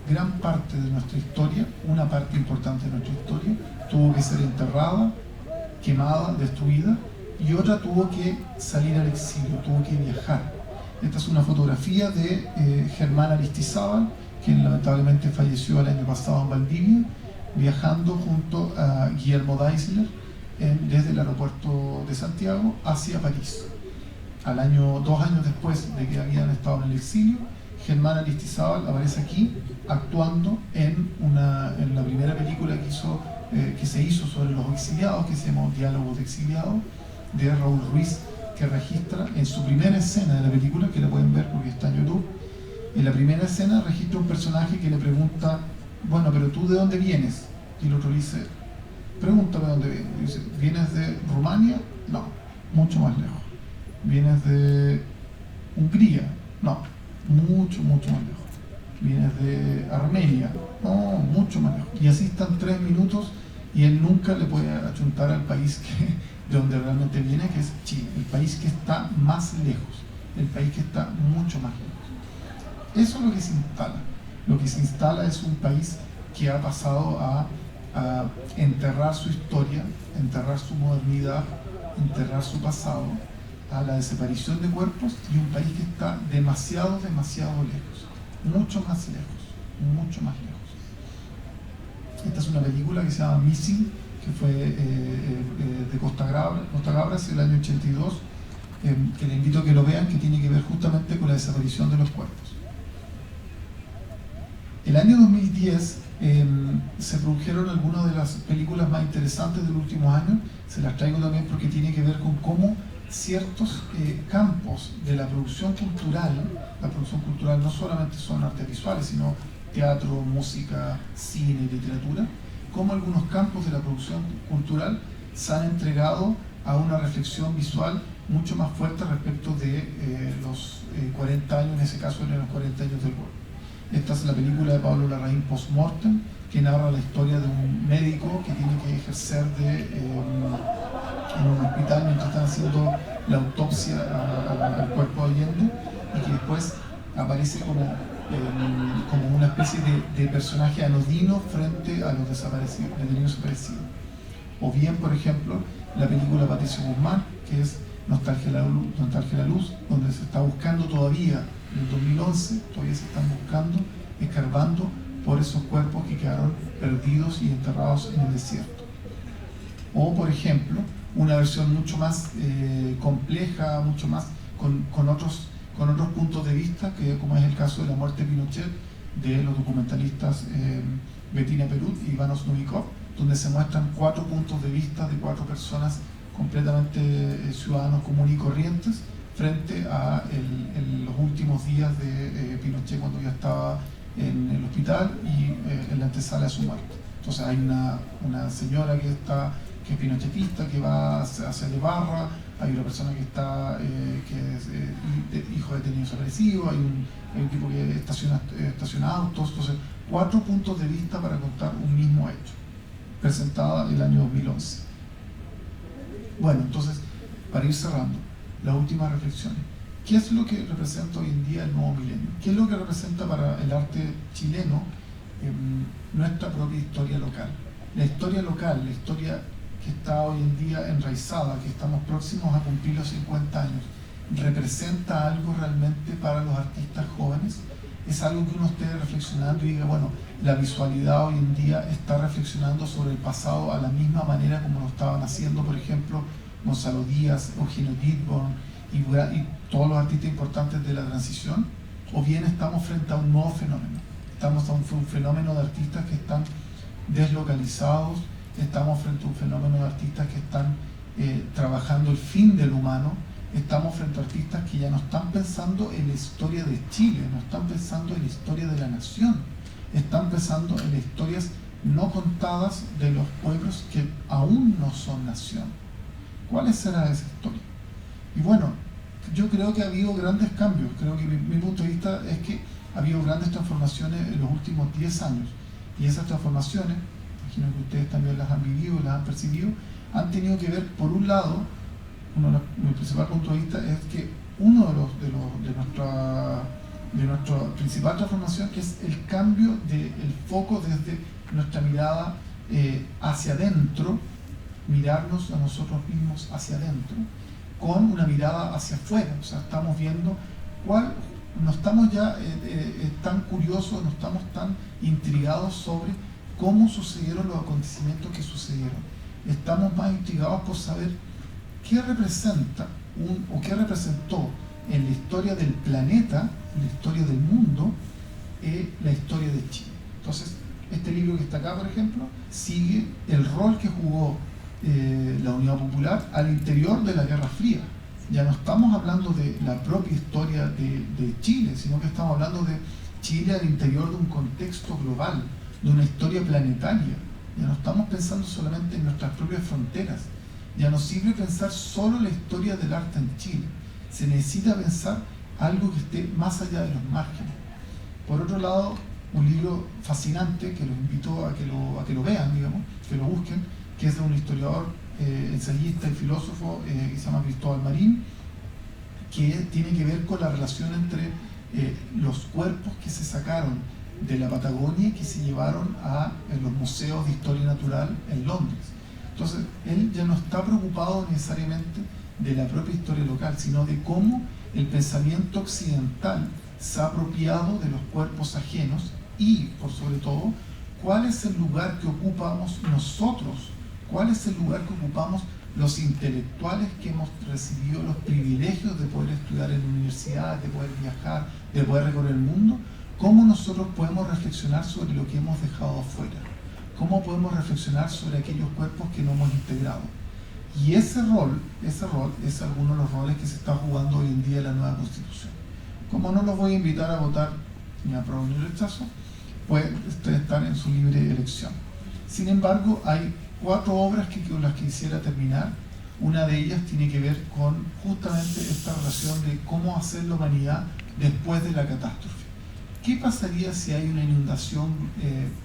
gran parte de nuestra historia, una parte importante de nuestra historia, tuvo que ser enterrada, quemada, destruida, y otra tuvo que salir al exilio, tuvo que viajar. Esta es una fotografía de Germán Aristizábal, quien lamentablemente falleció el año pasado en Valdivia, viajando junto a Guillermo Deisler desde el aeropuerto de Santiago hacia París. 2 años después de que habían estado en el exilio, Germán Aristizábal aparece aquí actuando en la primera película que se hizo sobre los exiliados, que se llamó Diálogos de Exiliados, de Raúl Ruiz, que registra en su primera escena de la película, que la pueden ver porque está en YouTube. En la primera escena registra un personaje que le pregunta: bueno, pero ¿tú de dónde vienes? Y el otro le dice: pregúntame de dónde vienes. Y dice: ¿vienes de Rumania? No, mucho más lejos. ¿Vienes de Hungría? No, mucho más lejos. ¿Vienes de Armenia? No, mucho más lejos. Y así están 3 minutos y él nunca le puede achuntar al país de donde realmente viene, que es Chile, el país que está más lejos, el país que está mucho más lejos. Eso es lo que se instala. Lo que se instala es un país que ha pasado a enterrar su historia, enterrar su modernidad, enterrar su pasado, a la desaparición de cuerpos, y un país que está demasiado lejos, mucho más lejos. Esta es una película que se llama Missing, que fue de Costa Gabras, el año 82, que le invito a que lo vean, que tiene que ver justamente con la desaparición de los cuerpos. El año 2010 se produjeron algunas de las películas más interesantes del último año. Se las traigo también porque tiene que ver con cómo ciertos campos de la producción cultural no solamente son artes visuales, sino teatro, música, cine, literatura, cómo algunos campos de la producción cultural se han entregado a una reflexión visual mucho más fuerte respecto de los 40 años, en ese caso eran los 40 años del golpe. Esta es la película de Pablo Larraín, Postmortem, que narra la historia de un médico que tiene que ejercer en un hospital mientras están haciendo la autopsia al cuerpo de Allende, y que después aparece como una especie de personaje anodino frente a los detenidos desaparecidos. O bien, por ejemplo, la película Patricio Guzmán, que es Nostalgia de la Luz, donde se está buscando todavía, en el 2011, todavía se están buscando, escarbando por esos cuerpos que quedaron perdidos y enterrados en el desierto. O, por ejemplo, una versión mucho más compleja, mucho más con otros puntos de vista, que como es el caso de la muerte de Pinochet, de los documentalistas Bettina Perut y Iván Osnovikov, donde se muestran 4 puntos de vista de 4 personas completamente ciudadanos comunes y corrientes frente a los últimos días de Pinochet, cuando ya estaba en el hospital y en la antesala de su muerte. Entonces hay una señora que es pinochetista, que va hacia de barra, hay una persona que es hijo de detenido desaparecido, hay un tipo que estaciona autos. Entonces, 4 puntos de vista para contar un mismo hecho, presentada el año 2011. Bueno, entonces, para ir cerrando, las últimas reflexiones. ¿Qué es lo que representa hoy en día el nuevo milenio? ¿Qué es lo que representa para el arte chileno nuestra propia historia local? La historia local, la historia que está hoy en día enraizada, que estamos próximos a cumplir los 50 años, ¿representa algo realmente para los artistas jóvenes? Es algo que uno esté reflexionando y diga, bueno, la visualidad hoy en día está reflexionando sobre el pasado a la misma manera como lo estaban haciendo, por ejemplo, Gonzalo Díaz, Eugenio Gilborn y todos los artistas importantes de la transición. O bien estamos frente a un nuevo fenómeno, estamos a un fenómeno de artistas que están deslocalizados, estamos frente a un fenómeno de artistas que están trabajando el fin del humano. Estamos frente a artistas que ya no están pensando en la historia de Chile, no están pensando en la historia de la nación, están pensando en las historias no contadas de los pueblos que aún no son nación. ¿Cuál será esa historia? Y bueno, yo creo que ha habido grandes cambios. Creo que mi punto de vista es que ha habido grandes transformaciones en los últimos 10 años. Y esas transformaciones, imagino que ustedes también las han vivido, las han percibido, han tenido que ver, por un lado, mi principal punto de vista es que uno de nuestra principal transformación, que es el cambio del foco desde nuestra mirada hacia adentro, mirarnos a nosotros mismos hacia adentro, con una mirada hacia afuera. O sea, estamos viendo no estamos ya tan curiosos, no estamos tan intrigados sobre cómo sucedieron los acontecimientos que sucedieron. Estamos más intrigados por saber qué representa o qué representó en la historia del planeta, en la historia del mundo, la historia de Chile. Entonces, este libro que está acá, por ejemplo, sigue el rol que jugó la Unidad Popular al interior de la Guerra Fría. Ya no estamos hablando de la propia historia de Chile, sino que estamos hablando de Chile al interior de un contexto global, de una historia planetaria. Ya no estamos pensando solamente en nuestras propias fronteras. Ya no sirve pensar solo la historia del arte en Chile. Se necesita pensar algo que esté más allá de los márgenes. Por otro lado, un libro fascinante que los invito a que lo vean, digamos, que lo busquen, que es de un historiador, ensayista y filósofo que se llama Cristóbal Marín, que tiene que ver con la relación entre los cuerpos que se sacaron de la Patagonia y que se llevaron a los museos de historia natural en Londres. Entonces, él ya no está preocupado necesariamente de la propia historia local, sino de cómo el pensamiento occidental se ha apropiado de los cuerpos ajenos y, por sobre todo, cuál es el lugar que ocupamos nosotros, cuál es el lugar que ocupamos los intelectuales que hemos recibido los privilegios de poder estudiar en universidades, de poder viajar, de poder recorrer el mundo. Cómo nosotros podemos reflexionar sobre lo que hemos dejado afuera, cómo podemos reflexionar sobre aquellos cuerpos que no hemos integrado. Y ese rol es alguno de los roles que se está jugando hoy en día en la nueva Constitución. Como no los voy a invitar a votar ni a apruebo ni rechazo, pues ustedes están en su libre elección. Sin embargo, hay 4 obras con las que quisiera terminar. Una de ellas tiene que ver con justamente esta relación de cómo hacer la humanidad después de la catástrofe. ¿Qué pasaría si hay una inundación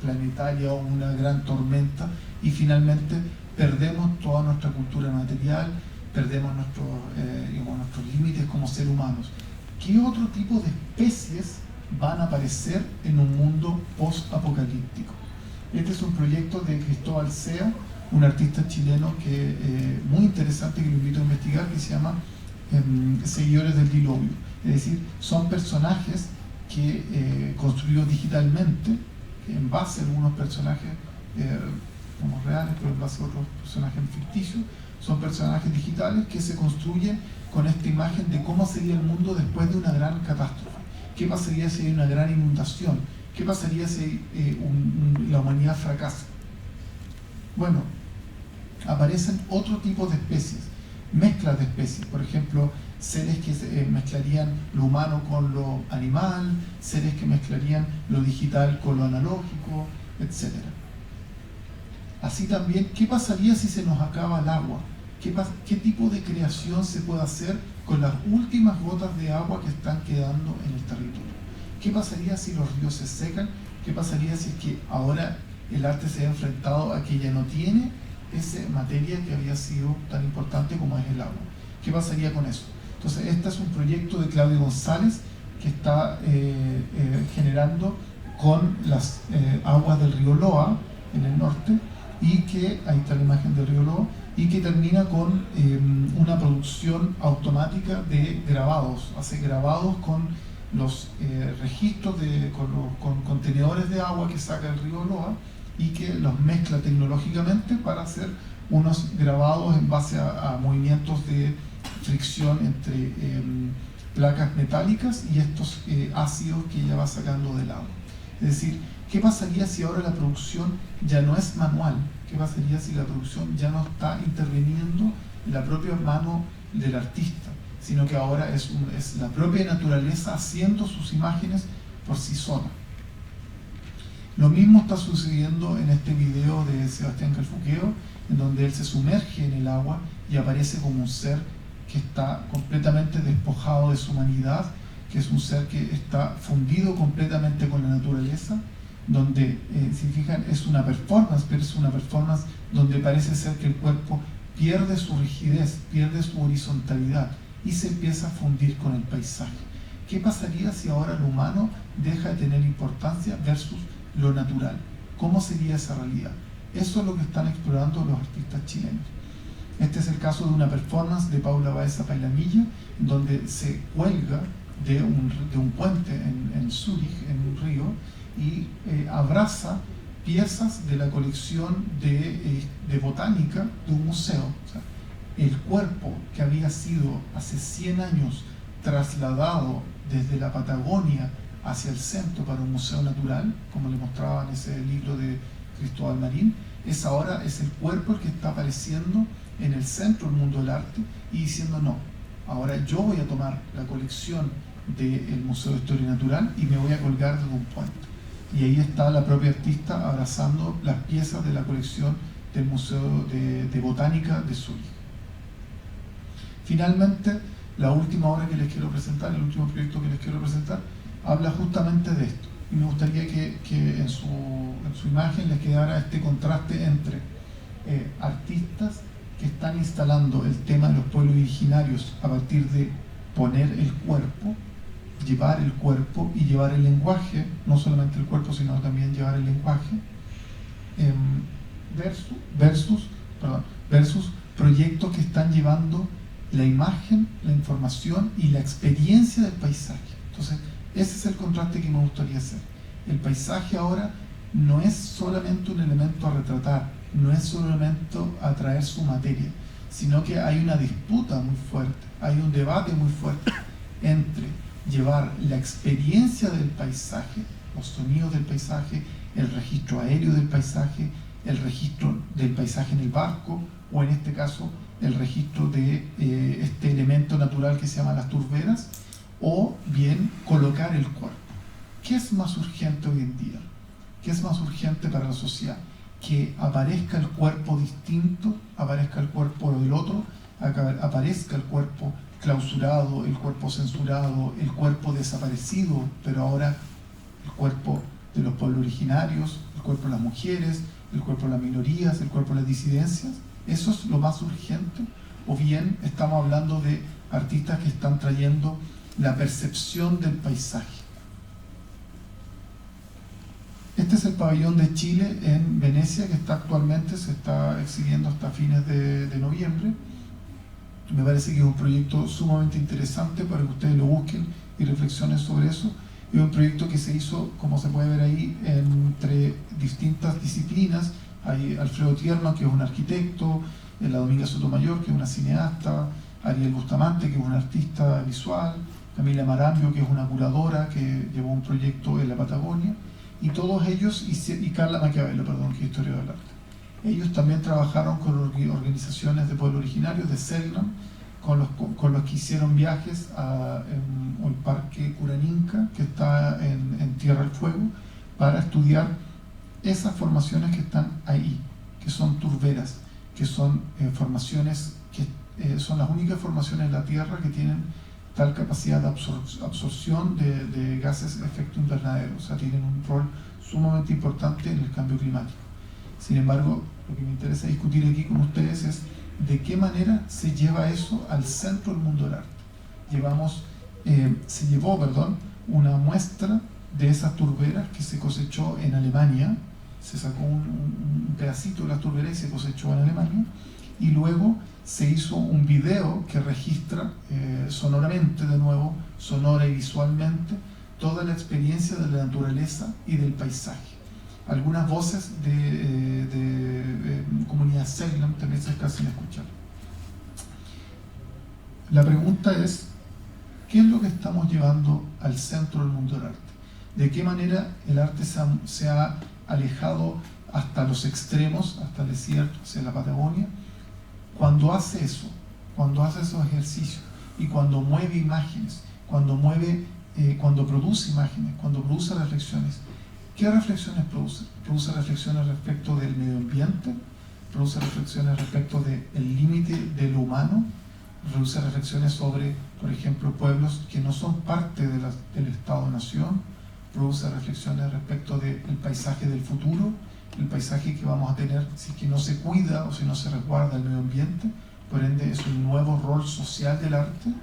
planetaria o una gran tormenta y finalmente perdemos toda nuestra cultura material, perdemos nuestros límites como seres humanos? ¿Qué otro tipo de especies van a aparecer en un mundo post-apocalíptico? Este es un proyecto de Cristóbal Sea, un artista chileno que muy interesante, que lo invito a investigar, que se llama Seguidores del Diluvio. Es decir, son personajes que construidos digitalmente, que en base a algunos personajes como reales, pero en base a otros personajes ficticios, son personajes digitales que se construyen con esta imagen de cómo sería el mundo después de una gran catástrofe. ¿Qué pasaría si hay una gran inundación? ¿Qué pasaría si la humanidad fracasa? Bueno, aparecen otro tipo de especies, mezclas de especies, por ejemplo, seres que mezclarían lo humano con lo animal, seres que mezclarían lo digital con lo analógico, etc. Así también, ¿qué pasaría si se nos acaba el agua? ¿Qué tipo de creación se puede hacer con las últimas gotas de agua que están quedando en el territorio? ¿Qué pasaría si los ríos se secan? ¿Qué pasaría si es que ahora el arte se ha enfrentado a que ya no tiene esa materia que había sido tan importante como es el agua? ¿Qué pasaría con eso? Entonces, este es un proyecto de Claudio González que está generando con las aguas del río Loa en el norte, y que, ahí está la imagen del río Loa, y que termina con una producción automática de grabados. Hace grabados con los registros, con contenedores de agua que saca el río Loa, y que los mezcla tecnológicamente para hacer unos grabados en base a movimientos de fricción entre placas metálicas y estos ácidos que ella va sacando del agua. Es decir, ¿qué pasaría si ahora la producción ya no es manual? ¿Qué pasaría si la producción ya no está interviniendo en la propia mano del artista, sino que ahora es la propia naturaleza haciendo sus imágenes por sí sola? Lo mismo está sucediendo en este video de Sebastián Calfuqueo, en donde él se sumerge en el agua y aparece como un ser que está completamente despojado de su humanidad, que es un ser que está fundido completamente con la naturaleza, donde, si fijan, es una performance, pero es una performance donde parece ser que el cuerpo pierde su rigidez, pierde su horizontalidad y se empieza a fundir con el paisaje. ¿Qué pasaría si ahora lo humano deja de tener importancia versus lo natural? ¿Cómo sería esa realidad? Eso es lo que están explorando los artistas chilenos. Este es el caso de una performance de Paula Baeza Pailamilla, donde se cuelga de un puente en Zúrich, en un río, y abraza piezas de la colección de botánica de un museo. O sea, el cuerpo que había sido hace 100 años trasladado desde la Patagonia hacia el centro para un museo natural, como le mostraba en ese libro de Cristóbal Marín, ahora es el cuerpo el que está apareciendo en el centro del mundo del arte y diciendo: no, ahora yo voy a tomar la colección del Museo de Historia Natural y me voy a colgar desde un puente. Y ahí está la propia artista abrazando las piezas de la colección del Museo de Botánica de Zúrich. Finalmente, la última obra que les quiero presentar, el último proyecto que les quiero presentar, habla justamente de esto. Y me gustaría que en su imagen les quedara este contraste entre artistas que están instalando el tema de los pueblos originarios a partir de poner el cuerpo, llevar el cuerpo y llevar el lenguaje, no solamente el cuerpo, sino también llevar el lenguaje, versus proyectos que están llevando la imagen, la información y la experiencia del paisaje. Entonces, ese es el contraste que me gustaría hacer. El paisaje ahora no es solamente un elemento a retratar, no es solamente a traer su materia, sino que hay una disputa muy fuerte, hay un debate muy fuerte entre llevar la experiencia del paisaje, los sonidos del paisaje, el registro aéreo del paisaje, el registro del paisaje en el barco, o en este caso el registro de este elemento natural que se llama las turberas, o bien colocar el cuerpo. ¿Qué es más urgente hoy en día? ¿Qué es más urgente para la sociedad? Que aparezca el cuerpo distinto, aparezca el cuerpo del otro, aparezca el cuerpo clausurado, el cuerpo censurado, el cuerpo desaparecido, pero ahora el cuerpo de los pueblos originarios, el cuerpo de las mujeres, el cuerpo de las minorías, el cuerpo de las disidencias. ¿Eso es lo más urgente? ¿O bien estamos hablando de artistas que están trayendo la percepción del paisaje? Este es el pabellón de Chile en Venecia, que actualmente se está exhibiendo hasta fines de noviembre. Me parece que es un proyecto sumamente interesante para que ustedes lo busquen y reflexionen sobre eso. Es un proyecto que se hizo, como se puede ver ahí, entre distintas disciplinas. Hay Alfredo Tierno, que es un arquitecto, la Dominga Sotomayor, que es una cineasta, Ariel Bustamante, que es un artista visual, Camila Marambio, que es una curadora que llevó un proyecto en la Patagonia, y todos ellos, y Carla Maquiavelo, perdón, que es historiadora del arte. Ellos también trabajaron con organizaciones de pueblos originarios de Selknam, con los que hicieron viajes al Parque Curaninca, que está en Tierra del Fuego, para estudiar esas formaciones que están ahí, que son turberas, que son formaciones que son las únicas formaciones en la Tierra que tienen tal capacidad de absorción de gases de efecto invernadero, o sea, tienen un rol sumamente importante en el cambio climático. Sin embargo, lo que me interesa discutir aquí con ustedes es de qué manera se lleva eso al centro del mundo del arte. Se llevó una muestra de esas turberas que se cosechó en Alemania, se sacó un pedacito de las turberas y se cosechó en Alemania, y luego se hizo un video que registra sonoramente, de nuevo, sonora y visualmente, toda la experiencia de la naturaleza y del paisaje. Algunas voces de comunidad Selknam también se alcanzan a escuchar. La pregunta es, ¿qué es lo que estamos llevando al centro del mundo del arte? ¿De qué manera el arte se ha alejado hasta los extremos, hasta el desierto, hacia la Patagonia? Cuando hace eso, cuando hace esos ejercicios y cuando mueve imágenes, cuando produce imágenes, cuando produce reflexiones, ¿qué reflexiones produce? Produce reflexiones respecto del medio ambiente, produce reflexiones respecto del límite de lo humano, produce reflexiones sobre, por ejemplo, pueblos que no son parte del Estado-Nación, produce reflexiones respecto del paisaje del futuro, el paisaje que vamos a tener si es que no se cuida o si no se resguarda el medio ambiente. Por ende, es un nuevo rol social del arte.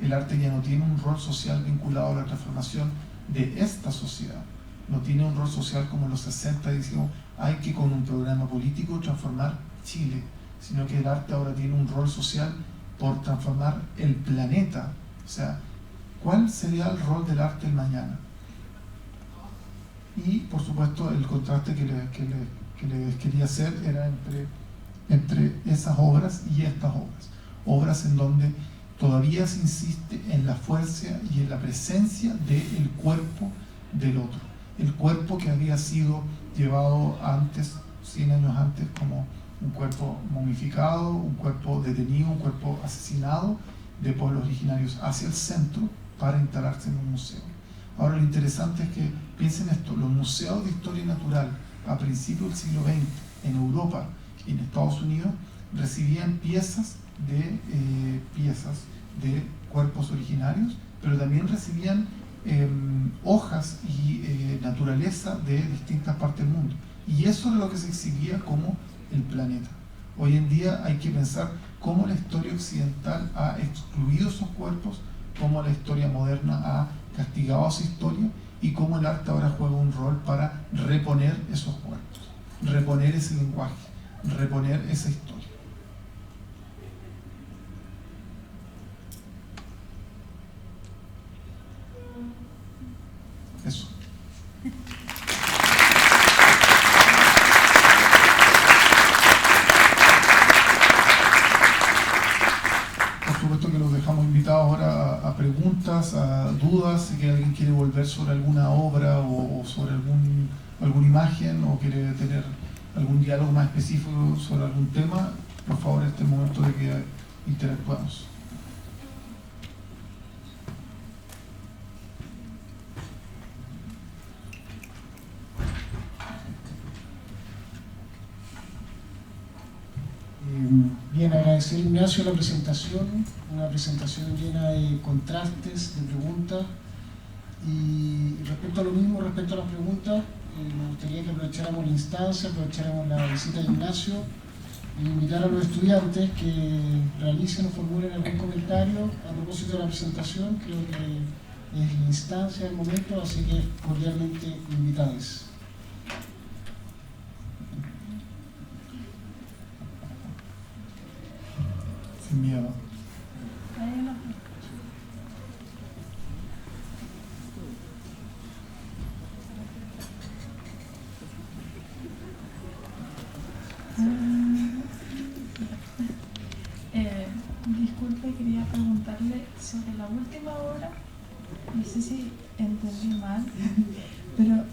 El arte ya no tiene un rol social vinculado a la transformación de esta sociedad. No tiene un rol social como en los 60, decimos, hay que con un programa político transformar Chile, sino que el arte ahora tiene un rol social por transformar el planeta. O sea, ¿cuál sería el rol del arte el mañana? Y, por supuesto, el contraste que les quería hacer era entre esas obras y estas obras. Obras en donde todavía se insiste en la fuerza y en la presencia del cuerpo del otro. El cuerpo que había sido llevado antes, 100 años antes, como un cuerpo momificado, un cuerpo detenido, un cuerpo asesinado de pueblos originarios hacia el centro para instalarse en un museo. Ahora, lo interesante es que piensen esto: los museos de historia natural a principios del siglo XX en Europa y en Estados Unidos recibían piezas de cuerpos originarios, pero también recibían hojas y naturaleza de distintas partes del mundo. Y eso era lo que se exhibía como el planeta. Hoy en día hay que pensar cómo la historia occidental ha excluido esos cuerpos, cómo la historia moderna ha castigado esa historia y cómo el arte ahora juega un rol para reponer esos cuerpos, reponer ese lenguaje, reponer esa historia. Eso. Por supuesto que los dejamos invitados ahora a preguntas, a dudas, si alguien quiere volver sobre alguna obra o sobre alguna imagen, o quiere tener algún diálogo más específico sobre algún tema. Por favor, este es el momento de que interactuamos. Bien, agradecer a Ignacio la presentación, una presentación llena de contrastes, de preguntas. Y respecto a lo mismo, respecto a las preguntas, me gustaría que aprovecháramos la instancia, aprovecháramos la visita de Ignacio e invitar a los estudiantes que realicen o formulen algún comentario a propósito de la presentación. Creo que es la instancia del momento, así que cordialmente invitados. Sin miedo. Ahí no. Disculpe, quería preguntarle sobre la última obra. No sé si entendí mal, pero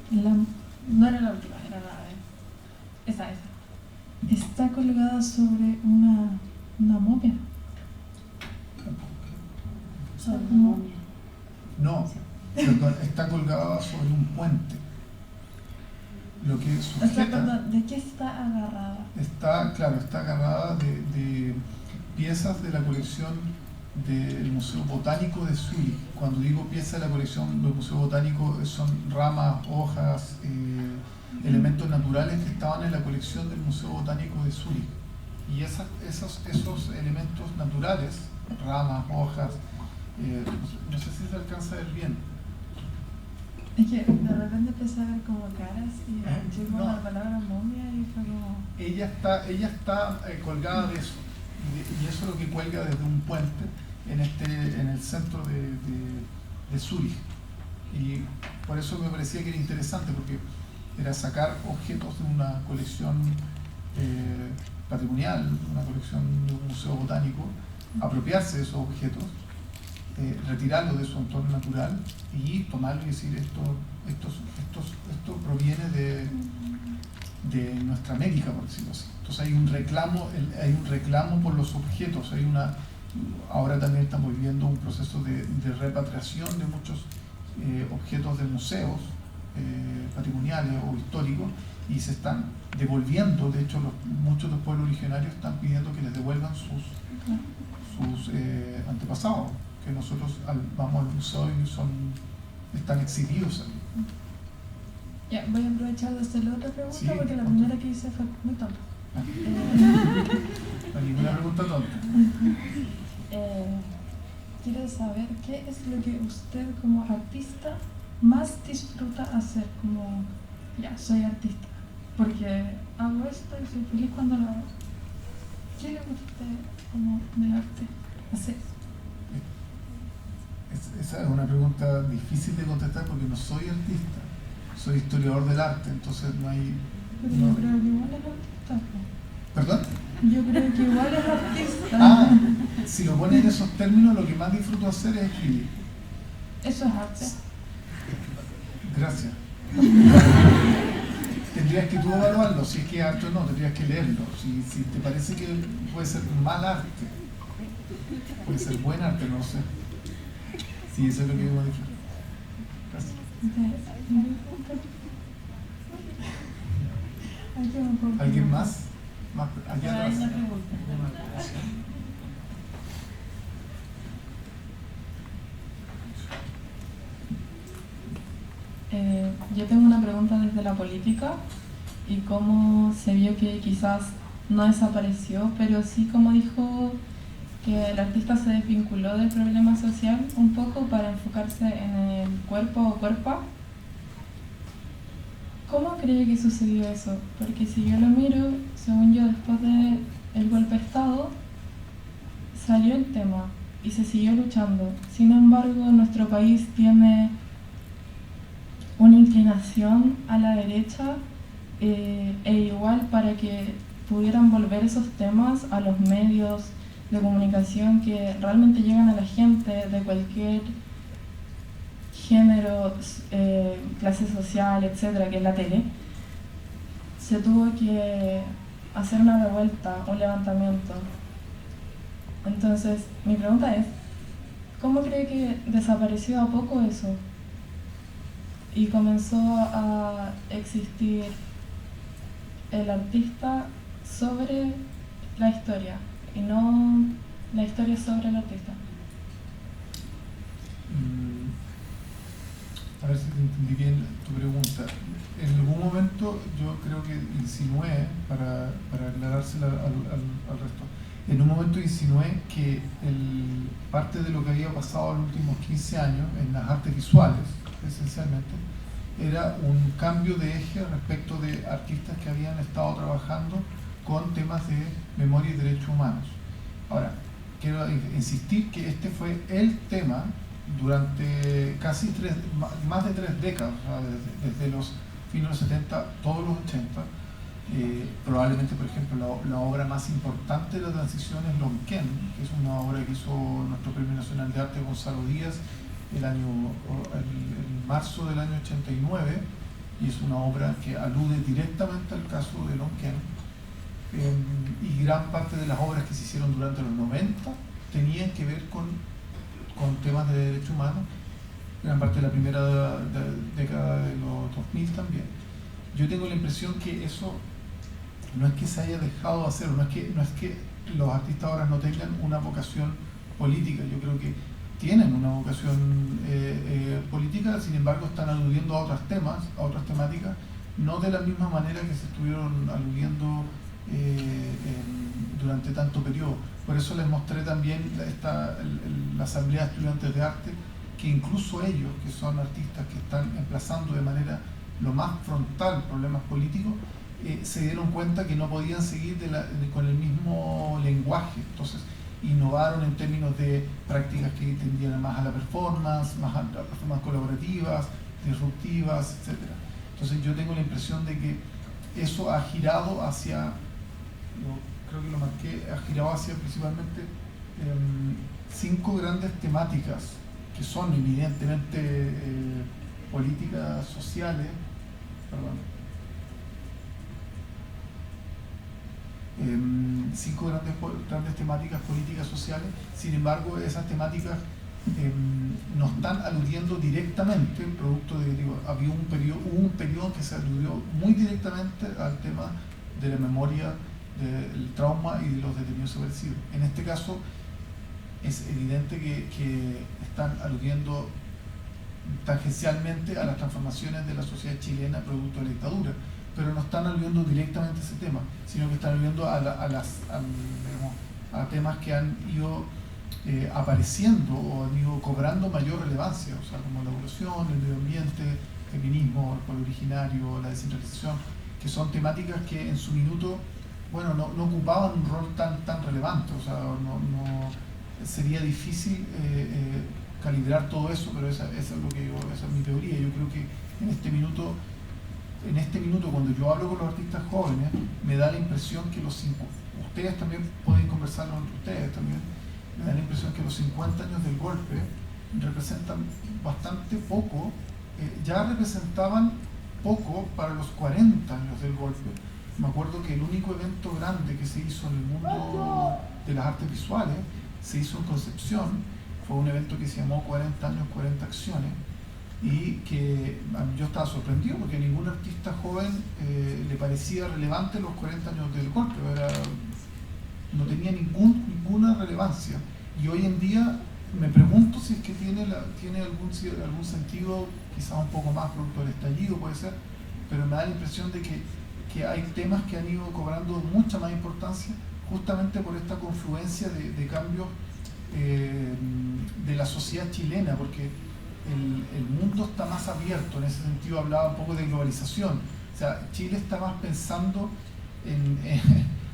no era la última, era esa. Está colgada sobre una momia. Sobre una momia. No, perdón, está colgada sobre un puente. Lo que sujeta, perdón, ¿de qué está agarrada? Está agarrada de piezas de la colección del Museo Botánico de Zúrich. Cuando digo piezas de la colección del Museo Botánico, son ramas, hojas, elementos naturales que estaban en la colección del Museo Botánico de Zúrich. Y esos elementos naturales, ramas, hojas, no sé si se alcanza a ver bien. Es que de repente empecé a ver como caras y llegó la palabra momia y fue como... Ella está colgada de eso, y eso es lo que cuelga desde un puente en el centro de Zúrich. Y por eso me parecía que era interesante, porque era sacar objetos de una colección patrimonial, una colección de un museo botánico, apropiarse de esos objetos, retirarlo de su entorno natural y tomarlo y decir esto proviene de nuestra América, por decirlo así. Entonces hay un reclamo por los objetos, ahora también estamos viviendo un proceso de repatriación de muchos objetos de museos patrimoniales o históricos, y se están devolviendo. De hecho, muchos de los pueblos originarios están pidiendo que les devuelvan sus antepasados, que nosotros vamos al museo y están exhibidos ahí. Ya, voy a aprovechar de hacer la otra pregunta, Sí, porque la primera que hice fue muy tonta. No hay ninguna pregunta tonta. Quiero saber qué es lo que usted como artista más disfruta hacer, como, ya, soy artista, porque hago esto y soy feliz cuando lo hago. ¿Qué le gusta a usted como del arte hacer? Esa es una pregunta difícil de contestar porque no soy artista, soy historiador del arte, entonces no hay... Pero yo creo que igual es artista. ¿Perdón? Yo creo que igual es artista. Ah, si lo pones en esos términos, lo que más disfruto hacer es escribir. Eso es arte. Gracias. Tendrías que tú evaluarlo, si es que es arte o no, tendrías que leerlo. Si te parece que puede ser mal arte, puede ser buen arte, no sé. Sí, eso es lo que yo más disfruto. Gracias. ¿Alguien más? Allá atrás. Yo tengo una pregunta desde la política y cómo se vio que quizás no desapareció, pero sí como dijo que el artista se desvinculó del problema social un poco para enfocarse en el cuerpo o cuerpa. ¿Cómo cree que sucedió eso? Porque si yo lo miro, según yo, después del golpe de Estado, salió el tema y se siguió luchando. Sin embargo, nuestro país tiene una inclinación a la derecha e igual para que pudieran volver esos temas a los medios de comunicación que realmente llegan a la gente de cualquier género, clase social, etcétera, que es la tele, se tuvo que hacer una revuelta, un levantamiento. Entonces, mi pregunta es, ¿cómo cree que desapareció a poco eso? Y comenzó a existir el artista sobre la historia y no la historia sobre el artista. A ver si te entendí bien tu pregunta. En algún momento yo creo que insinué, para aclarársela al resto, en un momento insinué que parte de lo que había pasado en los últimos 15 años en las artes visuales, esencialmente, era un cambio de eje respecto de artistas que habían estado trabajando con temas de memoria y derechos humanos. Ahora, quiero insistir que este fue el tema durante casi más de 3 décadas, o sea, desde los fines de los 70, todos los 80. Probablemente, por ejemplo, la obra más importante de la transición es Lonquén, que es una obra que hizo nuestro Premio Nacional de Arte Gonzalo Díaz en marzo del año 89, y es una obra que alude directamente al caso de Lonquén. Y gran parte de las obras que se hicieron durante los 90 tenían que ver con temas de derechos humanos, gran parte de la primera década de los 2000 también. Yo tengo la impresión que eso no es que se haya dejado de hacer, no es que los artistas ahora no tengan una vocación política. Yo creo que tienen una vocación política, sin embargo están aludiendo a otros temas, a otras temáticas, no de la misma manera que se estuvieron aludiendo durante tanto periodo. Por eso les mostré también la Asamblea de Estudiantes de Arte, que incluso ellos, que son artistas que están emplazando de manera lo más frontal problemas políticos, se dieron cuenta que no podían seguir con el mismo lenguaje. Entonces innovaron en términos de prácticas que tendían más a la performance, más a performance colaborativas, disruptivas, etc. Entonces yo tengo la impresión de que eso ha girado hacia, creo que lo marqué, ha girado hacia principalmente 5 grandes temáticas que son evidentemente políticas sociales, perdón. 5 grandes temáticas políticas sociales. Sin embargo, esas temáticas no están aludiendo directamente, producto de, hubo un periodo que se aludió muy directamente al tema de la memoria, del trauma y de los detenidos subversivos. En este caso es evidente que están aludiendo tangencialmente a las transformaciones de la sociedad chilena producto de la dictadura, pero no están aludiendo directamente a ese tema, sino que están aludiendo a temas que han ido apareciendo o han ido cobrando mayor relevancia, o sea, como la evolución, el medio ambiente, el feminismo, el pueblo originario, la descentralización, que son temáticas que en su minuto, bueno, no ocupaban un rol tan relevante, o sea, sería difícil calibrar todo eso, pero esa es mi teoría. Yo creo que en este minuto, cuando yo hablo con los artistas jóvenes, me da la impresión que ustedes también pueden conversarlo entre ustedes también, me da la impresión que los 50 años del golpe representan bastante poco, ya representaban poco para los 40 años del golpe. Me acuerdo que el único evento grande que se hizo en el mundo de las artes visuales se hizo en Concepción, fue un evento que se llamó 40 años, 40 acciones, y que yo estaba sorprendido porque a ningún artista joven le parecía relevante los 40 años del golpe, no tenía ninguna relevancia. Y hoy en día me pregunto si es que tiene algún sentido, quizás un poco más producto del estallido, puede ser, pero me da la impresión de que hay temas que han ido cobrando mucha más importancia justamente por esta confluencia de cambios de la sociedad chilena, porque el mundo está más abierto. En ese sentido hablaba un poco de globalización, o sea, Chile está más pensando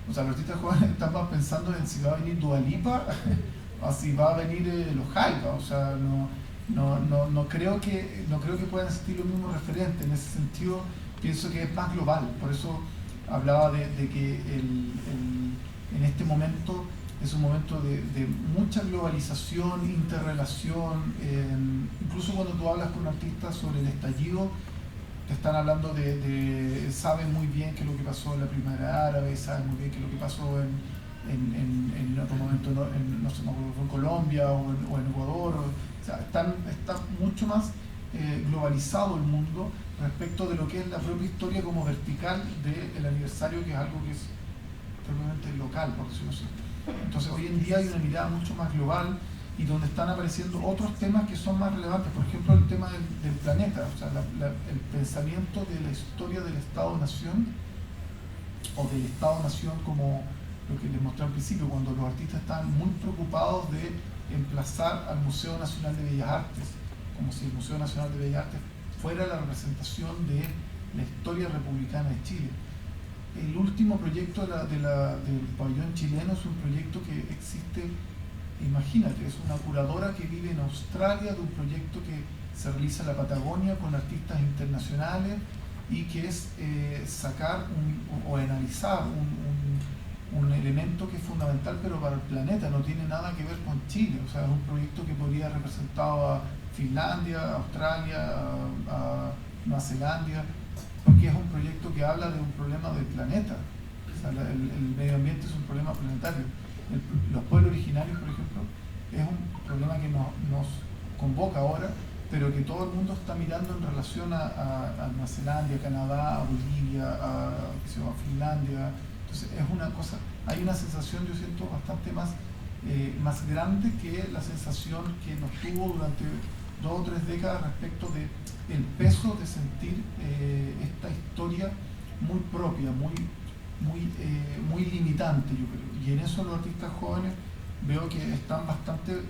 o sea, los artistas jóvenes están más pensando en si va a venir Dua Lipa o si va a venir los Jaiba, o sea, no creo que puedan existir los mismos referentes. En ese sentido pienso que es más global, por eso hablaba de que en este momento es un momento de mucha globalización, interrelación. Incluso cuando tú hablas con artistas sobre el estallido, te están hablando saben muy bien qué es lo que pasó en la primavera árabe, saben muy bien qué es lo que pasó en otro momento, no sé, en Colombia o en Ecuador. O sea, está mucho más globalizado el mundo respecto de lo que es la propia historia como vertical del aniversario, que es algo que es propiamente local, por decirlo así. Entonces hoy en día hay una mirada mucho más global y donde están apareciendo otros temas que son más relevantes, por ejemplo el tema del planeta, o sea, el pensamiento de la historia del Estado-Nación o del Estado-Nación, como lo que les mostré al principio, cuando los artistas estaban muy preocupados de emplazar al Museo Nacional de Bellas Artes, como si el Museo Nacional de Bellas Artes fuera la representación de la historia republicana de Chile. El último proyecto del pabellón chileno es un proyecto que existe imagínate, es una curadora que vive en Australia de un proyecto que se realiza en la Patagonia con artistas internacionales y que es sacar o analizar un elemento que es fundamental pero para el planeta, no tiene nada que ver con Chile, o sea, es un proyecto que podría haber representado a Finlandia, a Australia, a Nueva Zelanda, porque es un proyecto que habla de un problema del planeta. O sea, el medio ambiente es un problema planetario. Los pueblos originarios, por ejemplo, es un problema que nos convoca ahora, pero que todo el mundo está mirando en relación a Nueva Zelanda, a Canadá, a Bolivia, a Finlandia. Entonces es una cosa, hay una sensación, yo siento, bastante más grande que la sensación que nos tuvo durante 2 o 3 décadas respecto de el peso de sentir esta historia muy propia, muy limitante, yo creo. Y en eso los artistas jóvenes veo que están bastante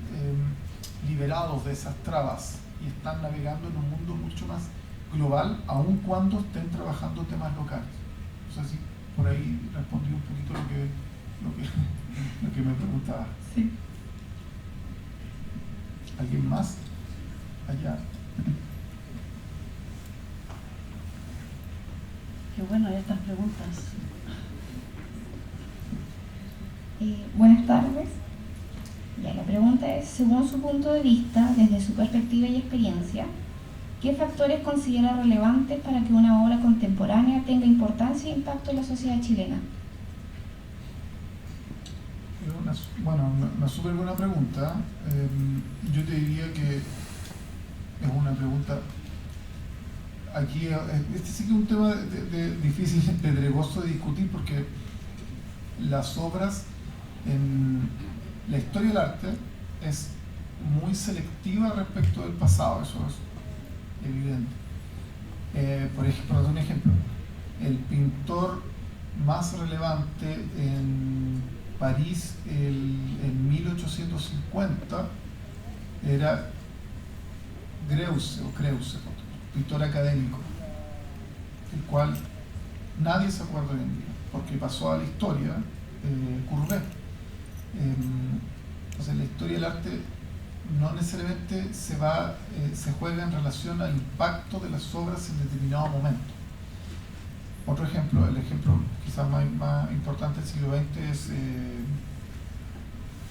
liberados de esas trabas y están navegando en un mundo mucho más global, aun cuando estén trabajando temas locales. No sé si por ahí respondí un poquito lo que me preguntaba. Sí. ¿Alguien más? Allá. Qué bueno estas preguntas. Buenas tardes. Ya, la pregunta es, según su punto de vista, desde su perspectiva y experiencia, ¿qué factores considera relevantes para que una obra contemporánea tenga importancia e impacto en la sociedad chilena? Una súper buena pregunta. Yo te diría que es una pregunta. Aquí, este sí que es un tema difícil, pedregoso de discutir, porque las obras en la historia del arte es muy selectiva respecto del pasado, eso es evidente. Por ejemplo, para dar un ejemplo, el pintor más relevante en París en 1850 era Greuze, pintor académico, el cual nadie se acuerda hoy en día, porque pasó a la historia Courbet. Entonces la historia del arte no necesariamente se juega en relación al impacto de las obras en determinado momento. Otro ejemplo, el ejemplo quizás más importante del siglo XX es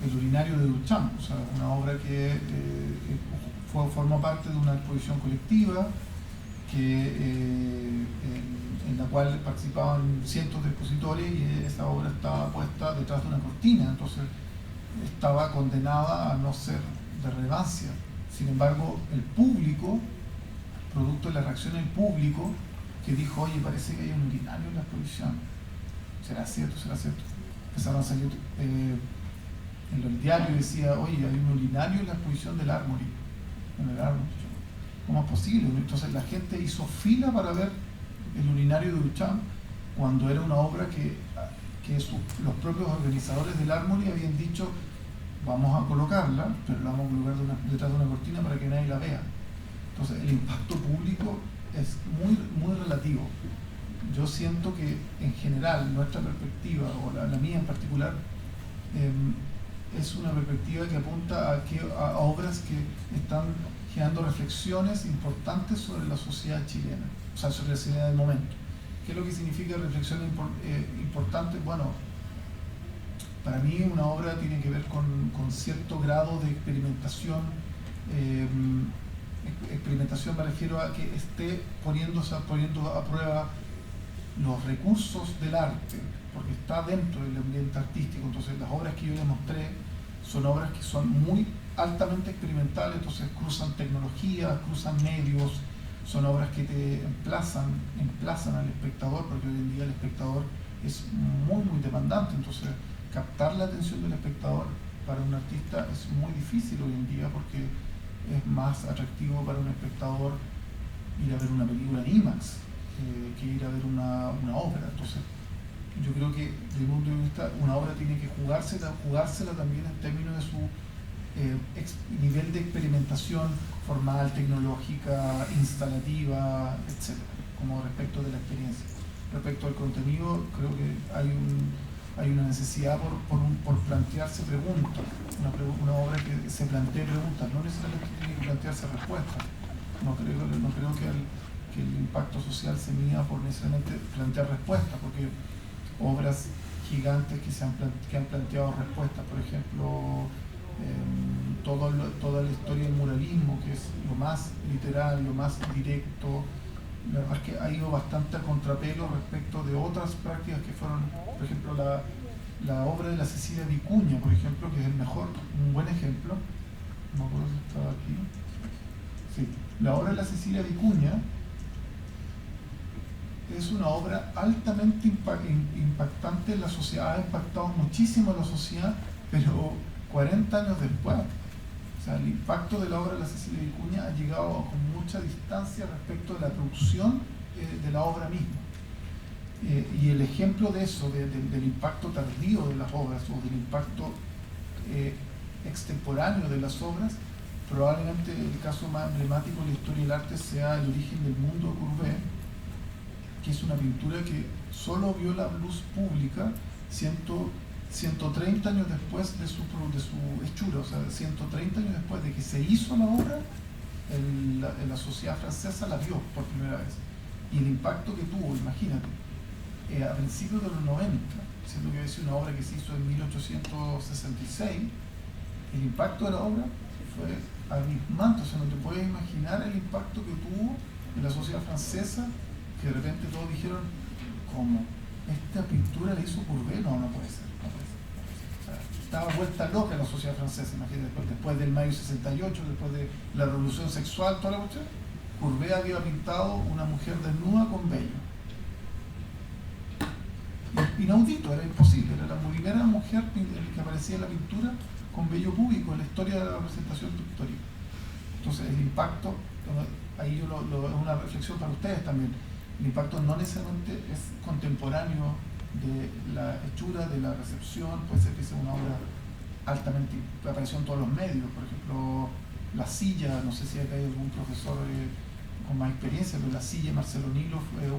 el urinario de Duchamp, o sea, una obra que formó parte de una exposición colectiva en la cual participaban cientos de expositores, y esa obra estaba puesta detrás de una cortina, entonces estaba condenada a no ser de relevancia. Sin embargo, el público, producto de la reacción del público, que dijo, oye, parece que hay un urinario en la exposición, ¿será cierto? ¿Será cierto? Empezaron a salir en los diarios, decía, oye, hay un urinario en la exposición del Armory, en el Armory. ¿Cómo es posible? Entonces la gente hizo fila para ver el urinario de Duchamp, cuando era una obra que los propios organizadores del Armory habían dicho, vamos a colocarla, pero la vamos a colocar detrás de una cortina para que nadie la vea. Entonces el impacto público es muy relativo. Yo siento que en general nuestra perspectiva, o la mía en particular, es una perspectiva que apunta a obras que están generando reflexiones importantes sobre la sociedad chilena, o sea, sobre la sociedad del momento. ¿Qué es lo que significa reflexión importante? Bueno, para mí una obra tiene que ver con cierto grado de experimentación. Experimentación me refiero a que esté poniendo a prueba los recursos del arte, porque está dentro del ambiente artístico. Entonces las obras que yo les mostré son obras que son muy altamente experimentales, entonces cruzan tecnologías, cruzan medios, son obras que te emplazan al espectador, porque hoy en día el espectador es muy demandante, entonces captar la atención del espectador para un artista es muy difícil hoy en día, porque es más atractivo para un espectador ir a ver una película en IMAX que ir a ver una ópera. Entonces yo creo que desde mi punto de vista una obra tiene que jugársela también en términos de su nivel de experimentación formal, tecnológica, instalativa, etc., como respecto de la experiencia. Respecto al contenido, creo que hay hay una necesidad por plantearse preguntas, una obra que se plantee preguntas, no necesariamente tiene que plantearse respuestas. No creo que el impacto social se mida por necesariamente plantear respuestas, porque obras gigantes que han planteado respuestas, por ejemplo, toda la historia del muralismo, que es lo más literal, lo más directo, la verdad es que ha ido bastante a contrapelo respecto de otras prácticas que fueron, por ejemplo, la obra de la Cecilia Vicuña, por ejemplo, que es un buen ejemplo. No me acuerdo si estaba aquí. Sí, la obra de la Cecilia Vicuña es una obra altamente impactante en la sociedad, ha impactado muchísimo en la sociedad, pero 40 años después. O sea, el impacto de la obra de la Cecilia Vicuña ha llegado con mucha distancia respecto de la producción de la obra misma. Y el ejemplo de eso, del impacto tardío de las obras o del impacto extemporáneo de las obras, probablemente el caso más emblemático de la historia del arte sea El origen del mundo de Courbet, que es una pintura que solo vio la luz pública 130 años después de su hechura, o sea, 130 años después de que se hizo la obra, la sociedad francesa la vio por primera vez. Y el impacto que tuvo, imagínate, a principios de los 90, siendo que es una obra que se hizo en 1866, el impacto de la obra fue abismante. O sea, no te puedes imaginar el impacto que tuvo en la sociedad francesa, que de repente todos dijeron, ¿cómo? ¿Esta pintura la hizo Courbet? No puede ser. O sea, estaba vuelta loca la sociedad francesa, imagínate, después del mayo 68, después de la revolución sexual, toda la cuestión. Courbet había pintado una mujer desnuda con vello. Inaudito, era imposible, era la primera mujer que aparecía en la pintura con vello público en la historia de la representación pictórica. Entonces el impacto, ahí es una reflexión para ustedes también, el impacto no necesariamente es contemporáneo de la hechura, de la recepción, puede ser que sea una obra altamente, que apareció en todos los medios, por ejemplo, La Silla, no sé si acá hay algún profesor con más experiencia, pero La Silla de Marcelo Nilo fue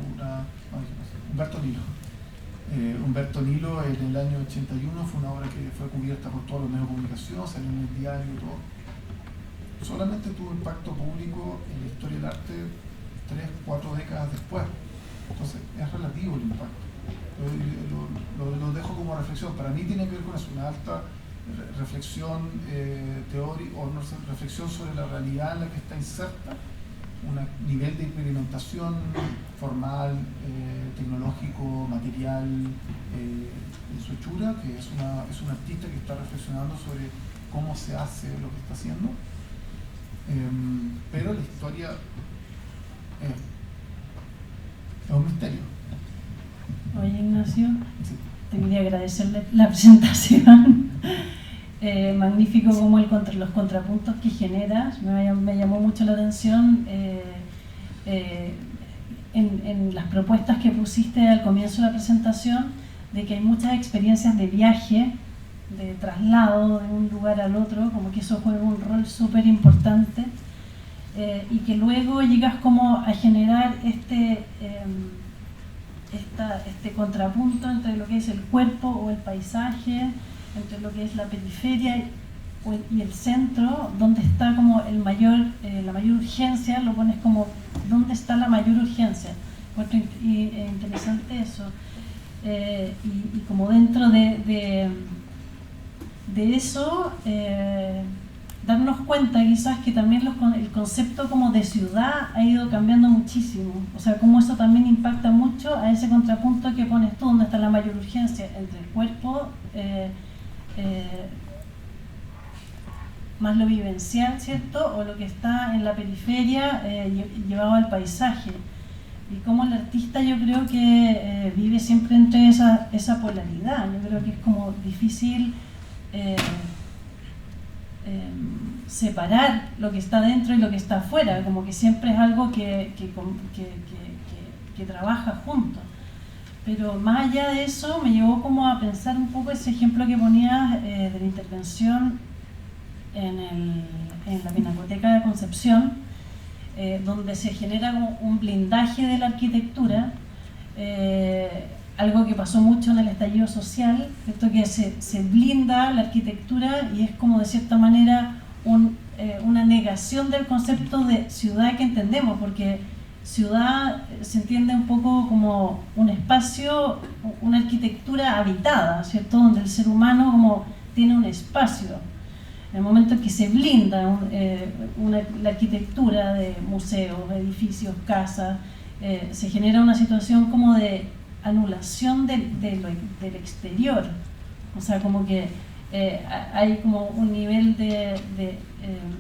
Humberto Nilo en el año 81 fue una obra que fue cubierta por todos los medios de comunicación, salió en el diario y todo. Solamente tuvo impacto público en la historia del arte 3-4 décadas después. Entonces es relativo el impacto. Lo dejo como reflexión. Para mí tiene que ver con eso, una alta reflexión teórica o no sé, reflexión sobre la realidad en la que está inserta, un nivel de experimentación formal, tecnológico, material en su hechura, que es un artista que está reflexionando sobre cómo se hace lo que está haciendo, pero la historia es un misterio. Oye, Ignacio, Sí. te quería agradecerle la presentación. Magnífico como los contrapuntos que generas, me llamó mucho la atención en las propuestas que pusiste al comienzo de la presentación, de que hay muchas experiencias de viaje, de traslado de un lugar al otro, como que eso juega un rol súper importante, y que luego llegas como a generar este contrapunto entre lo que es el cuerpo o el paisaje, entre lo que es la periferia y el centro, donde está como la mayor urgencia, lo pones como dónde está la mayor urgencia. Interesante eso. Y como dentro de eso, darnos cuenta quizás que también el concepto como de ciudad ha ido cambiando muchísimo. O sea, como eso también impacta mucho a ese contrapunto que pones tú, donde está la mayor urgencia entre el cuerpo, más lo vivencial, ¿cierto? O lo que está en la periferia llevado al paisaje. Y como el artista yo creo que vive siempre entre esa polaridad. Yo creo que es como difícil separar lo que está dentro y lo que está afuera, como que siempre es algo que trabaja juntos. Pero más allá de eso me llevó como a pensar un poco ese ejemplo que ponías de la intervención en la Pinacoteca de Concepción, donde se genera como un blindaje de la arquitectura. algo que pasó mucho en el estallido social, ¿cierto? Que se blinda la arquitectura y es como de cierta manera una negación del concepto de ciudad que entendemos, porque ciudad se entiende un poco como un espacio, una arquitectura habitada, ¿cierto? Donde el ser humano como tiene un espacio. En el momento en que se blinda la arquitectura de museos, edificios, casas, se genera una situación como de anulación del exterior. O sea, como que hay como un nivel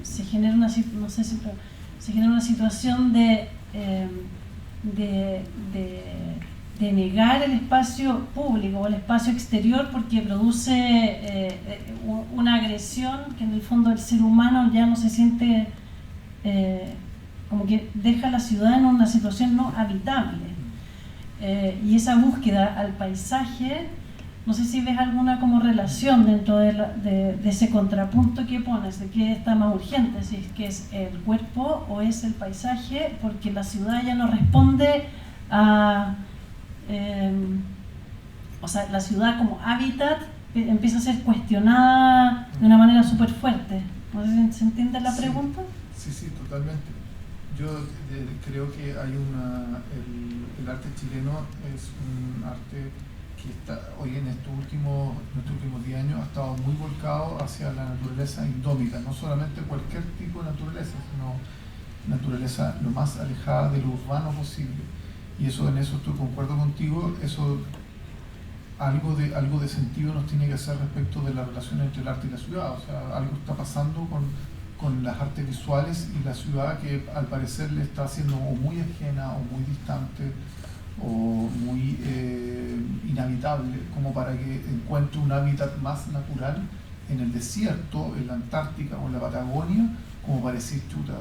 se genera una, no sé si, se genera una situación de negar el espacio público o el espacio exterior porque produce una agresión que en el fondo el ser humano ya no se siente, como que deja la ciudad en una situación no habitable. Y esa búsqueda al paisaje, no sé si ves alguna como relación dentro de ese contrapunto que pones, de qué está más urgente, si es que es el cuerpo o es el paisaje, porque la ciudad ya no responde a... o sea, la ciudad como hábitat empieza a ser cuestionada de una manera súper fuerte. No sé si se entiende la pregunta. Sí, totalmente. Yo creo que hay el arte chileno es un arte que está hoy en estos últimos 10 años ha estado muy volcado hacia la naturaleza indómita, no solamente cualquier tipo de naturaleza, sino naturaleza lo más alejada de lo urbano posible. Y en eso estoy concuerdo contigo, eso algo de sentido nos tiene que hacer respecto de la relación entre el arte y la ciudad. O sea, algo está pasando con las artes visuales y la ciudad que al parecer le está haciendo o muy ajena o muy distante o muy inhabitable, como para que encuentre un hábitat más natural en el desierto, en la Antártica o en la Patagonia, como para decir chuta.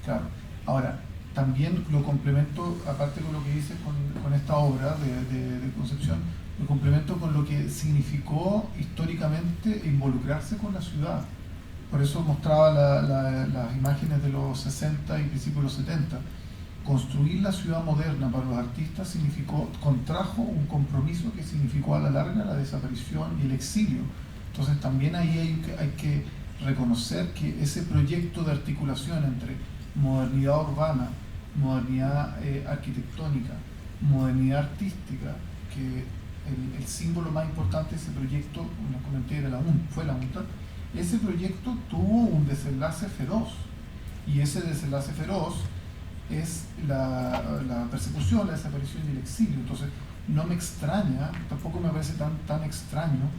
Claro. Ahora, también lo complemento, aparte con lo que dices con esta obra de Concepción, lo complemento con lo que significó históricamente involucrarse con la ciudad. Por eso mostraba las imágenes de los 60 y principios de los 70. Construir la ciudad moderna para los artistas contrajo un compromiso que significó a la larga la desaparición y el exilio. Entonces también ahí hay que reconocer que ese proyecto de articulación entre modernidad urbana, modernidad arquitectónica, modernidad artística, que el símbolo más importante de ese proyecto, como comenté, fue la UNTA. Ese proyecto tuvo un desenlace feroz, y ese desenlace feroz es la persecución, la desaparición y el exilio. Entonces no me extraña, tampoco me parece tan extraño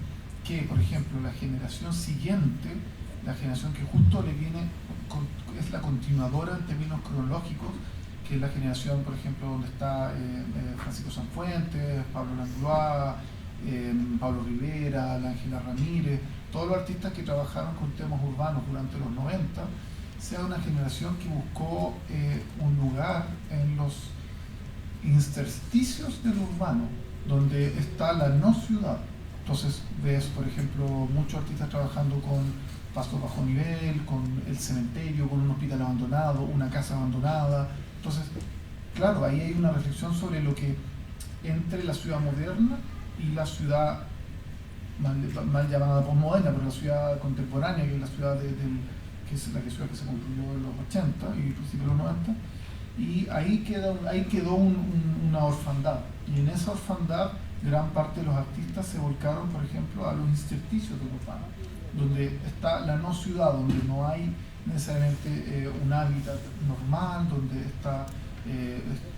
que, por ejemplo, la generación siguiente, la generación que justo le viene, es la continuadora en términos cronológicos, que es la generación, por ejemplo, donde está Francisco Sanfuentes, Pablo Langlois, Pablo Rivera, la Ángela Ramírez, todos los artistas que trabajaron con temas urbanos durante los 90, sea una generación que buscó un lugar en los intersticios del urbano, donde está la no ciudad. Entonces ves, por ejemplo, muchos artistas trabajando con pastos bajo nivel, con el cementerio, con un hospital abandonado, una casa abandonada. Entonces, claro, ahí hay una reflexión sobre lo que entre la ciudad moderna y la ciudad mal llamada posmoderna, pero la ciudad contemporánea, que es la ciudad que es la ciudad que se construyó en los 80 y principios de los 90, y ahí quedó una orfandad, y en esa orfandad gran parte de los artistas se volcaron, por ejemplo, a los intersticios del urbano, donde está la no ciudad, donde no hay necesariamente un hábitat normal, donde está,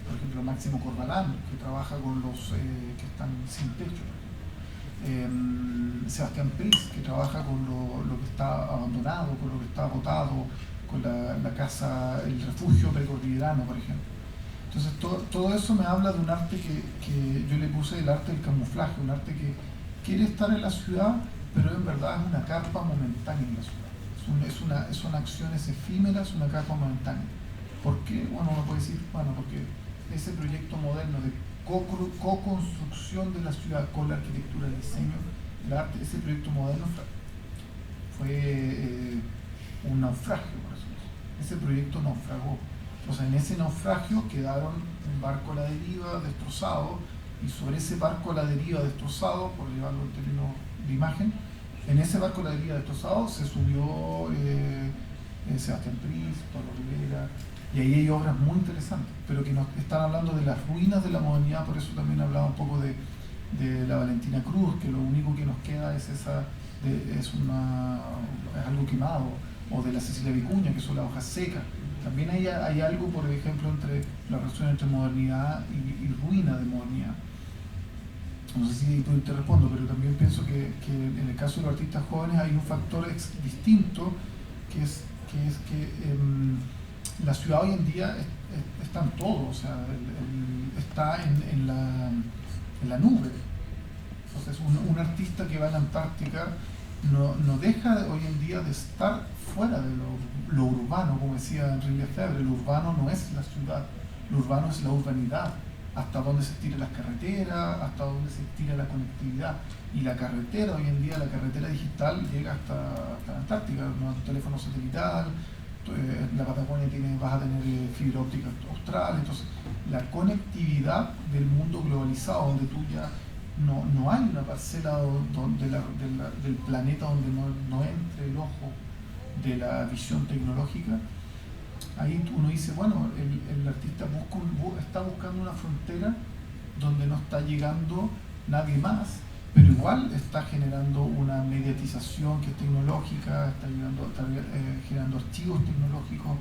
por ejemplo, Máximo Corbalán, que trabaja con los que están sin techo, Sebastián Pris, que trabaja con lo que está abandonado, con lo que está botado, con la casa, el refugio precordillerano, por ejemplo. Entonces todo eso me habla de un arte que yo le puse el arte del camuflaje, un arte que quiere estar en la ciudad, pero en verdad es una carpa momentánea en la ciudad. Son acciones efímeras, una carpa momentánea. ¿Por qué? Bueno, uno puede decir, porque ese proyecto moderno de co-construcción de la ciudad con la arquitectura, el diseño, el arte, ese proyecto moderno fue un naufragio, por eso. Ese proyecto naufragó. O sea, en ese naufragio quedaron un barco a la deriva, destrozado, y sobre ese barco a la deriva destrozado, por llevarlo en términos de imagen, en ese barco a la deriva destrozado se subió Sebastián Pris, Pablo Rivera, y ahí hay obras muy interesantes, pero que nos están hablando de las ruinas de la modernidad. Por eso también hablaba un poco de la Valentina Cruz, que lo único que nos queda es algo quemado, o de la Cecilia Vicuña, que son las hojas secas. También hay algo, por ejemplo, entre la relación entre modernidad y ruina de modernidad. No sé si te respondo, pero también pienso que en el caso de los artistas jóvenes hay un factor distinto, que es que la ciudad hoy en día está en todo, o sea, está en la nube. Entonces, un artista que va a la Antártica no deja hoy en día de estar fuera de lo urbano, como decía Enrique Lefebvre. Lo urbano no es la ciudad, lo urbano es la urbanidad, hasta dónde se estiran las carreteras, hasta dónde se estira la conectividad. Y la carretera, hoy en día, la carretera digital llega hasta la Antártica, ¿no? El teléfono satelital, en la Patagonia vas a tener fibra óptica austral. Entonces, la conectividad del mundo globalizado, donde tú ya no hay una parcela del planeta donde no entre el ojo de la visión tecnológica. Ahí uno dice, bueno, el artista está buscando una frontera donde no está llegando nadie más, pero igual está generando una mediatización que es tecnológica, está generando archivos tecnológicos.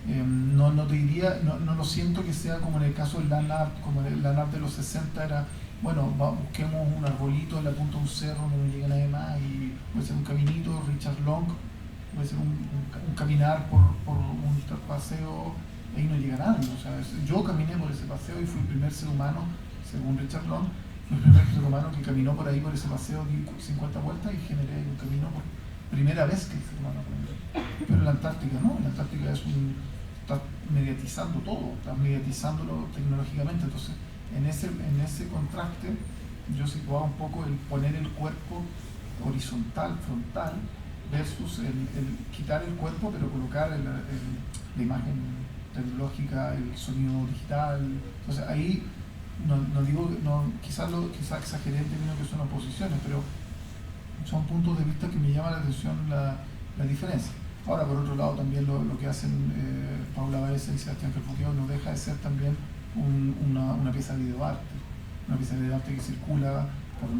No te diría, no lo siento que sea como en el caso del land art, como el land art de los 60 era, bueno, busquemos un arbolito en la punta de un cerro donde no llega nadie más, y puede ser un caminito, Richard Long, puede ser un caminar por un paseo, ahí no llega nadie. O sea, yo caminé por ese paseo y fui el primer ser humano, según Richard Long, el primer ser humano que caminó por ahí, por ese paseo, di 50 vueltas y generé un camino por primera vez que el ser humano caminó. Pero en la Antártica no, en la Antártica está mediatizando todo, está mediatizándolo tecnológicamente. Entonces, en ese contraste, yo situaba un poco el poner el cuerpo horizontal, frontal, versus el quitar el cuerpo, pero colocar la imagen tecnológica, el sonido digital. Entonces, ahí no digo, quizás exageré en términos que son oposiciones, pero son puntos de vista que me llama la atención la diferencia. Ahora, por otro lado, también lo que hacen Paula Baeza y Sebastián Ferfuqueo no deja de ser también una pieza de videoarte, una pieza de videoarte que circula por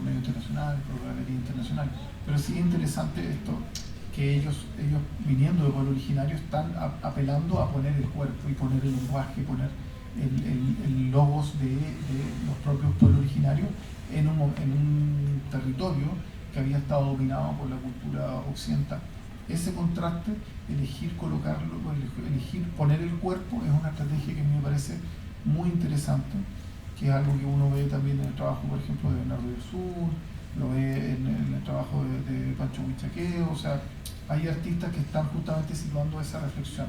medios internacionales, por galerías internacionales. Pero sí es interesante esto, que ellos viniendo de pueblo originario están apelando a poner el cuerpo y poner el lenguaje, poner el logos de los propios pueblos originarios en un territorio que había estado dominado por la cultura occidental. Ese contraste, elegir colocarlo, elegir poner el cuerpo, es una estrategia que a mí me parece muy interesante, que es algo que uno ve también en el trabajo, por ejemplo, de Bernardo del Sur, lo ve en el trabajo de Pancho Huichaqueo. O sea, hay artistas que están justamente situando esa reflexión.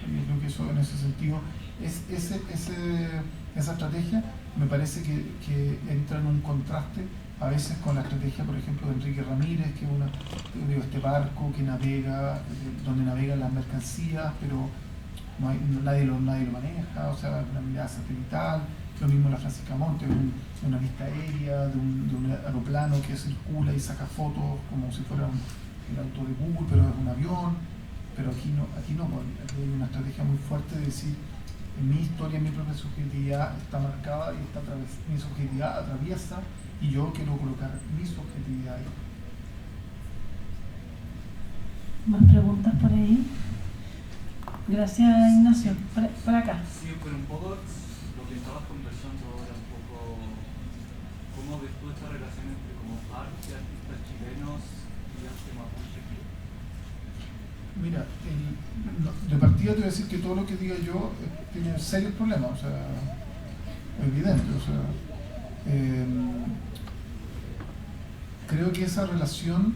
Yo creo que eso, en ese sentido, esa estrategia me parece que entra en un contraste a veces con la estrategia, por ejemplo, de Enrique Ramírez, que es este barco que navega, donde navegan las mercancías, pero nadie lo maneja, o sea, una mirada satelital. Lo mismo la Francisca Montes, una vista aérea de un aeroplano que circula y saca fotos como si fuera el auto de Google, pero es un avión. Pero aquí no, aquí hay una estrategia muy fuerte de decir, en mi historia, mi propia subjetividad está marcada y mi subjetividad atraviesa, y yo quiero colocar mi subjetividad ahí. ¿Más preguntas por ahí? Gracias, Ignacio. Por acá. Sí, pero un poco lo que estabas conversando ahora, un poco cómo ves tú esta relación entre como arte, artistas chilenos y arte mapuche. Mira, de partida te voy a decir que todo lo que diga yo tiene serios problemas, o sea, evidente, o sea, creo que esa relación,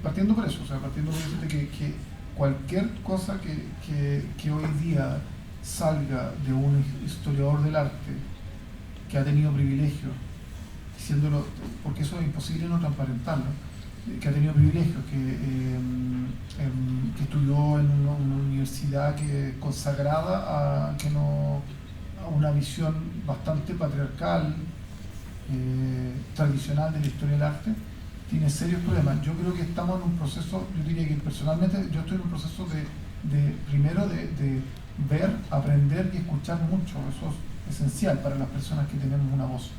partiendo por eso, o sea, partiendo por decirte que cualquier cosa que hoy día salga de un historiador del arte que ha tenido privilegios, diciéndolo, porque eso es imposible no transparentarlo, que ha tenido privilegios, que estudió en una universidad consagrada a una visión bastante patriarcal, tradicional de la historia del arte, tiene serios problemas. Yo creo que estamos en un proceso, yo diría que personalmente yo estoy en un proceso primero de ver, aprender y escuchar mucho. Eso es esencial para las personas que tenemos una voz,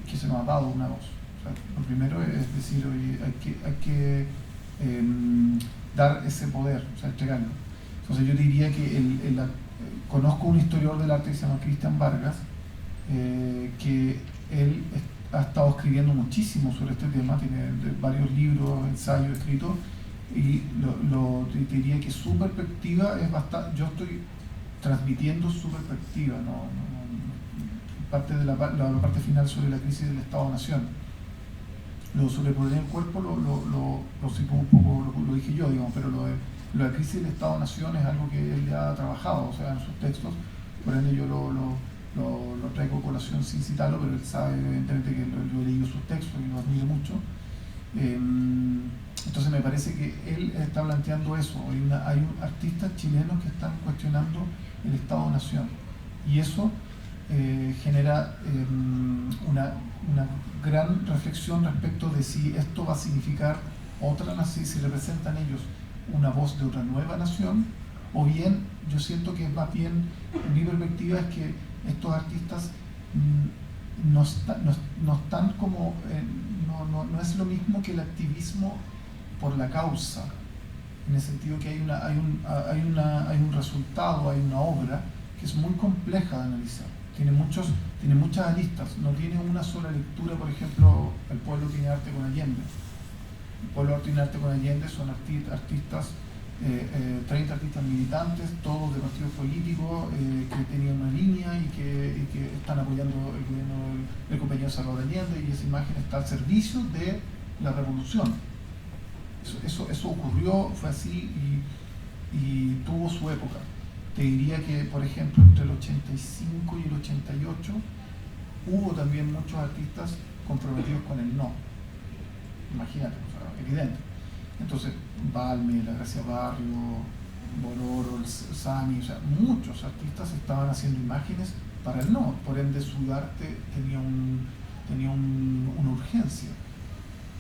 que se nos ha dado una voz. O sea, lo primero es decir, oye, hay que dar ese poder, o sea, entregarlo. Entonces yo diría que conozco un historiador del arte que se llama Cristian Vargas, que él ha estado escribiendo muchísimo sobre este tema, tiene varios libros, ensayos escritos, y te diría que su perspectiva es bastante, yo estoy transmitiendo su perspectiva, parte de la parte final sobre la crisis del Estado-Nación. Lo sobre el poder del cuerpo lo cito un poco, lo dije yo, digamos, pero lo de la crisis del Estado-Nación es algo que él ya ha trabajado, o sea, en sus textos, por ende yo lo traigo a colación sin citarlo, pero él sabe evidentemente que yo he leído sus textos y lo admiro mucho. Entonces me parece que él está planteando eso. Hay artistas chilenos que están cuestionando el Estado-Nación, y eso genera una gran reflexión respecto de si esto va a significar otra nación, si representan ellos una voz de otra nueva nación, o bien yo siento que más bien, mi perspectiva es que estos artistas no están como, no es lo mismo que el activismo por la causa, en el sentido que hay un resultado, hay una obra que es muy compleja de analizar, tiene muchas aristas, no tiene una sola lectura. Por ejemplo, El pueblo tiene arte con Allende. El pueblo tiene arte con Allende son artistas, 30 artistas militantes, todos de partidos políticos, que tenían una línea y que están apoyando el gobierno del compañero Salvador Allende, y esa imagen está al servicio de la revolución. Eso ocurrió, fue así, y tuvo su época. Te diría que, por ejemplo, entre el 85 y el 88 hubo también muchos artistas comprometidos con el no. Imagínate, o sea, evidente. Entonces, Balme, La Gracia Barrio, Bororo, el Sami, o sea, muchos artistas estaban haciendo imágenes para el no, por ende su arte tenía una urgencia.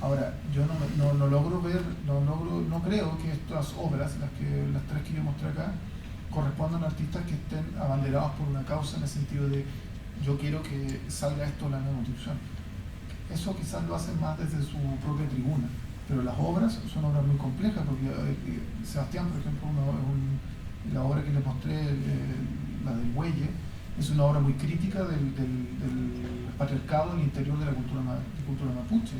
Ahora, yo no logro ver, no creo que estas obras, las tres que yo mostré acá, correspondan a artistas que estén abanderados por una causa, en el sentido de yo quiero que salga esto en la nueva constitución. Eso quizás lo hacen más desde su propia tribuna, pero las obras son obras muy complejas, porque Sebastián, por ejemplo, la obra que le mostré, la del Bueye, es una obra muy crítica del patriarcado en el interior de la cultura mapuche.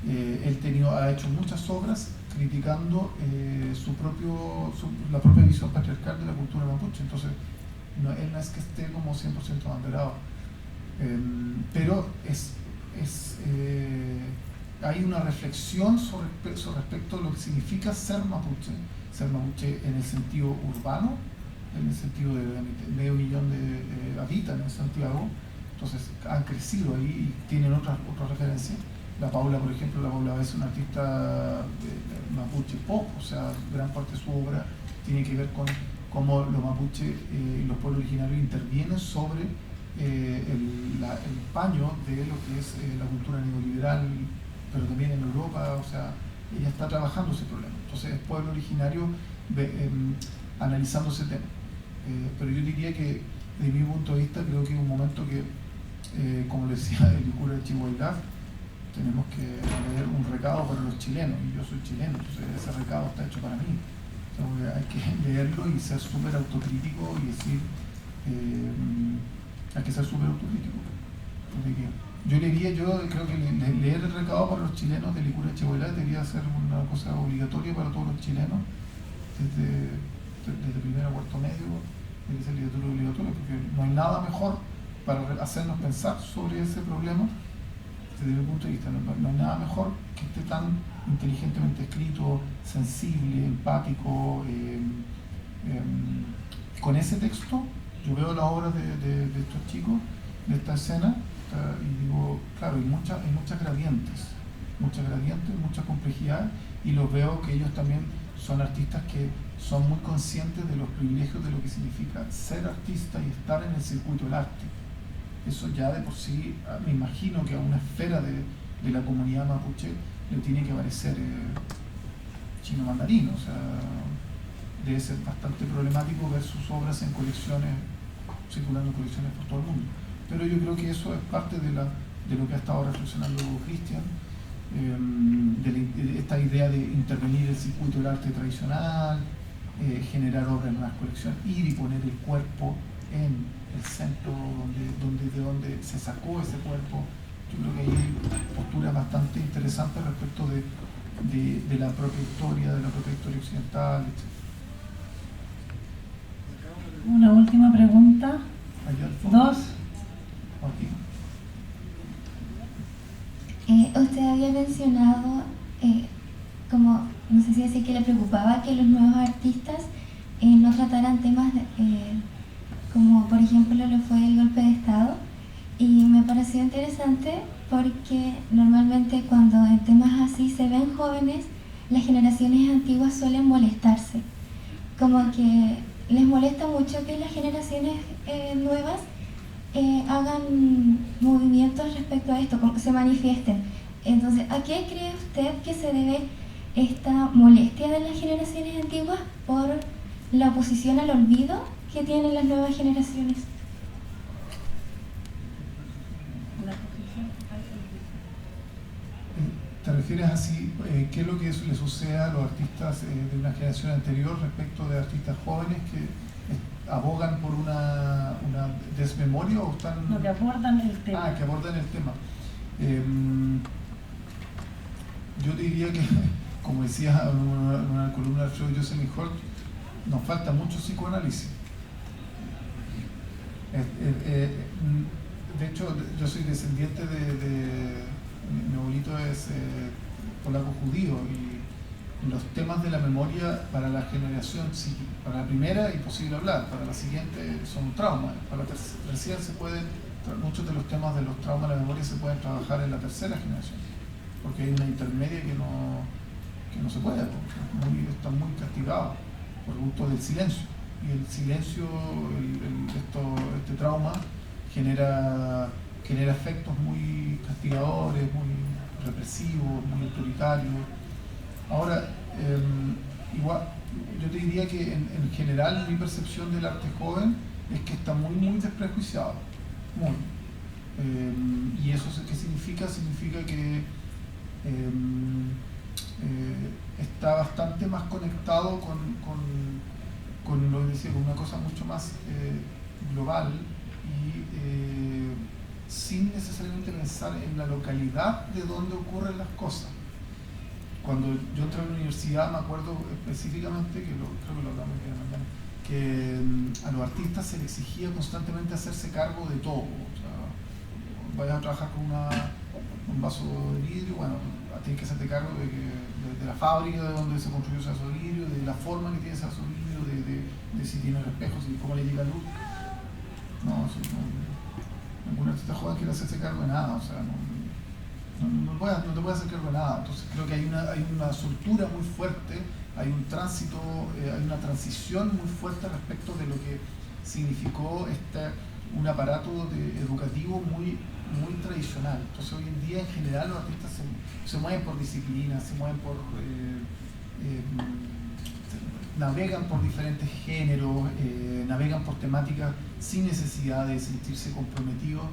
Él ha hecho muchas obras criticando la propia visión patriarcal de la cultura mapuche. Entonces, él no es que esté como 100% abanderado, pero hay una reflexión sobre respecto a lo que significa ser mapuche en el sentido urbano, en el sentido de medio millón de habitan en Santiago. Entonces han crecido ahí y tienen otras referencias. La Paula, por ejemplo, es una artista mapuche pop, o sea, gran parte de su obra tiene que ver con cómo los mapuches y los pueblos originarios intervienen sobre el paño de lo que es la cultura neoliberal, pero también en Europa. O sea, ella está trabajando ese problema. Entonces, es pueblo originario analizando ese tema. Pero yo diría que, desde mi punto de vista, creo que es un momento que, como le decía el cura de Chihuahua, tenemos que leer un recado para los chilenos, y yo soy chileno, entonces ese recado está hecho para mí. Entonces, hay que leerlo y ser súper autocrítico y decir, hay que ser súper autocrítico. Yo creo que leer el recado para los chilenos de Licura Echehuelá debería ser una cosa obligatoria para todos los chilenos, desde primero a cuarto medio, debe ser literatura obligatoria, porque no hay nada mejor para hacernos pensar sobre ese problema. Desde mi punto de vista, no hay nada mejor que esté tan inteligentemente escrito, sensible, empático. Con ese texto, yo veo las obras de estos chicos, de esta escena, y digo, claro, hay muchas gradientes, mucha complejidad, y los veo que ellos también son artistas que son muy conscientes de los privilegios de lo que significa ser artista y estar en el circuito del arte. Eso ya de por sí, me imagino que a una esfera de la comunidad mapuche le tiene que parecer chino mandarín, o sea, debe ser bastante problemático ver sus obras en colecciones, circulando en colecciones por todo el mundo. Pero yo creo que eso es parte de lo que ha estado reflexionando Cristian, de esta idea de intervenir el circuito del arte tradicional, generar obras en las colecciones, ir y poner el cuerpo en el centro de donde se sacó ese cuerpo. Yo creo que hay posturas bastante interesantes respecto de la propia historia, occidental, etc. Una última pregunta. Allá al fondo. Dos. Aquí. Usted había mencionado, como, no sé si decir que le preocupaba que los nuevos artistas no trataran temas como por ejemplo lo fue el golpe de Estado, y me pareció interesante porque normalmente cuando en temas así se ven jóvenes, las generaciones antiguas suelen molestarse, como que les molesta mucho que las generaciones nuevas hagan movimientos respecto a esto, como se manifiesten. Entonces, ¿a qué cree usted que se debe esta molestia de las generaciones antiguas por la oposición al olvido que tienen las nuevas generaciones? ¿Te refieres así, qué es lo que le sucede a los artistas de una generación anterior respecto de artistas jóvenes que abogan por una desmemoria o están... No, que abordan el tema. Que abordan el tema. Yo te diría que, como decía en una columna del show Jocelyn Holt, nos falta mucho psicoanálisis. De hecho, yo soy descendiente mi abuelito es polaco judío, y los temas de la memoria para la generación, para la primera imposible hablar, para la siguiente son traumas, para la tercera muchos de los temas de los traumas de la memoria se pueden trabajar en la tercera generación, porque hay una intermedia que no se puede, porque están muy castigados por gusto del silencio, y el silencio, este trauma genera efectos muy castigadores, muy represivos, muy autoritarios. Ahora, igual, yo te diría que en general mi percepción del arte joven es que está muy desprejuiciado, muy. Y eso ¿qué significa? Significa que está bastante más conectado con lo que decía, con una cosa mucho más global, y sin necesariamente pensar en la localidad de donde ocurren las cosas. Cuando yo entré a la universidad, me acuerdo específicamente, creo que lo hablamos aquí en la mañana, que a los artistas se les exigía constantemente hacerse cargo de todo. O sea, vayas a trabajar con un vaso de vidrio, bueno, tienes que hacerte cargo de la fábrica de donde se construyó ese vaso de vidrio, de la forma que tiene ese vaso de vidrio, de si tiene espejos, y cómo le llega luz. Ningún artista joven quiere hacerse cargo de nada, o sea, no te puedes hacer cargo de nada. Entonces creo que hay una soltura muy fuerte, hay un tránsito, hay una transición muy fuerte respecto de lo que significó un aparato educativo muy tradicional. Entonces hoy en día en general los artistas se mueven por disciplinas, se mueven por navegan por diferentes géneros, navegan por temáticas sin necesidad de sentirse comprometidos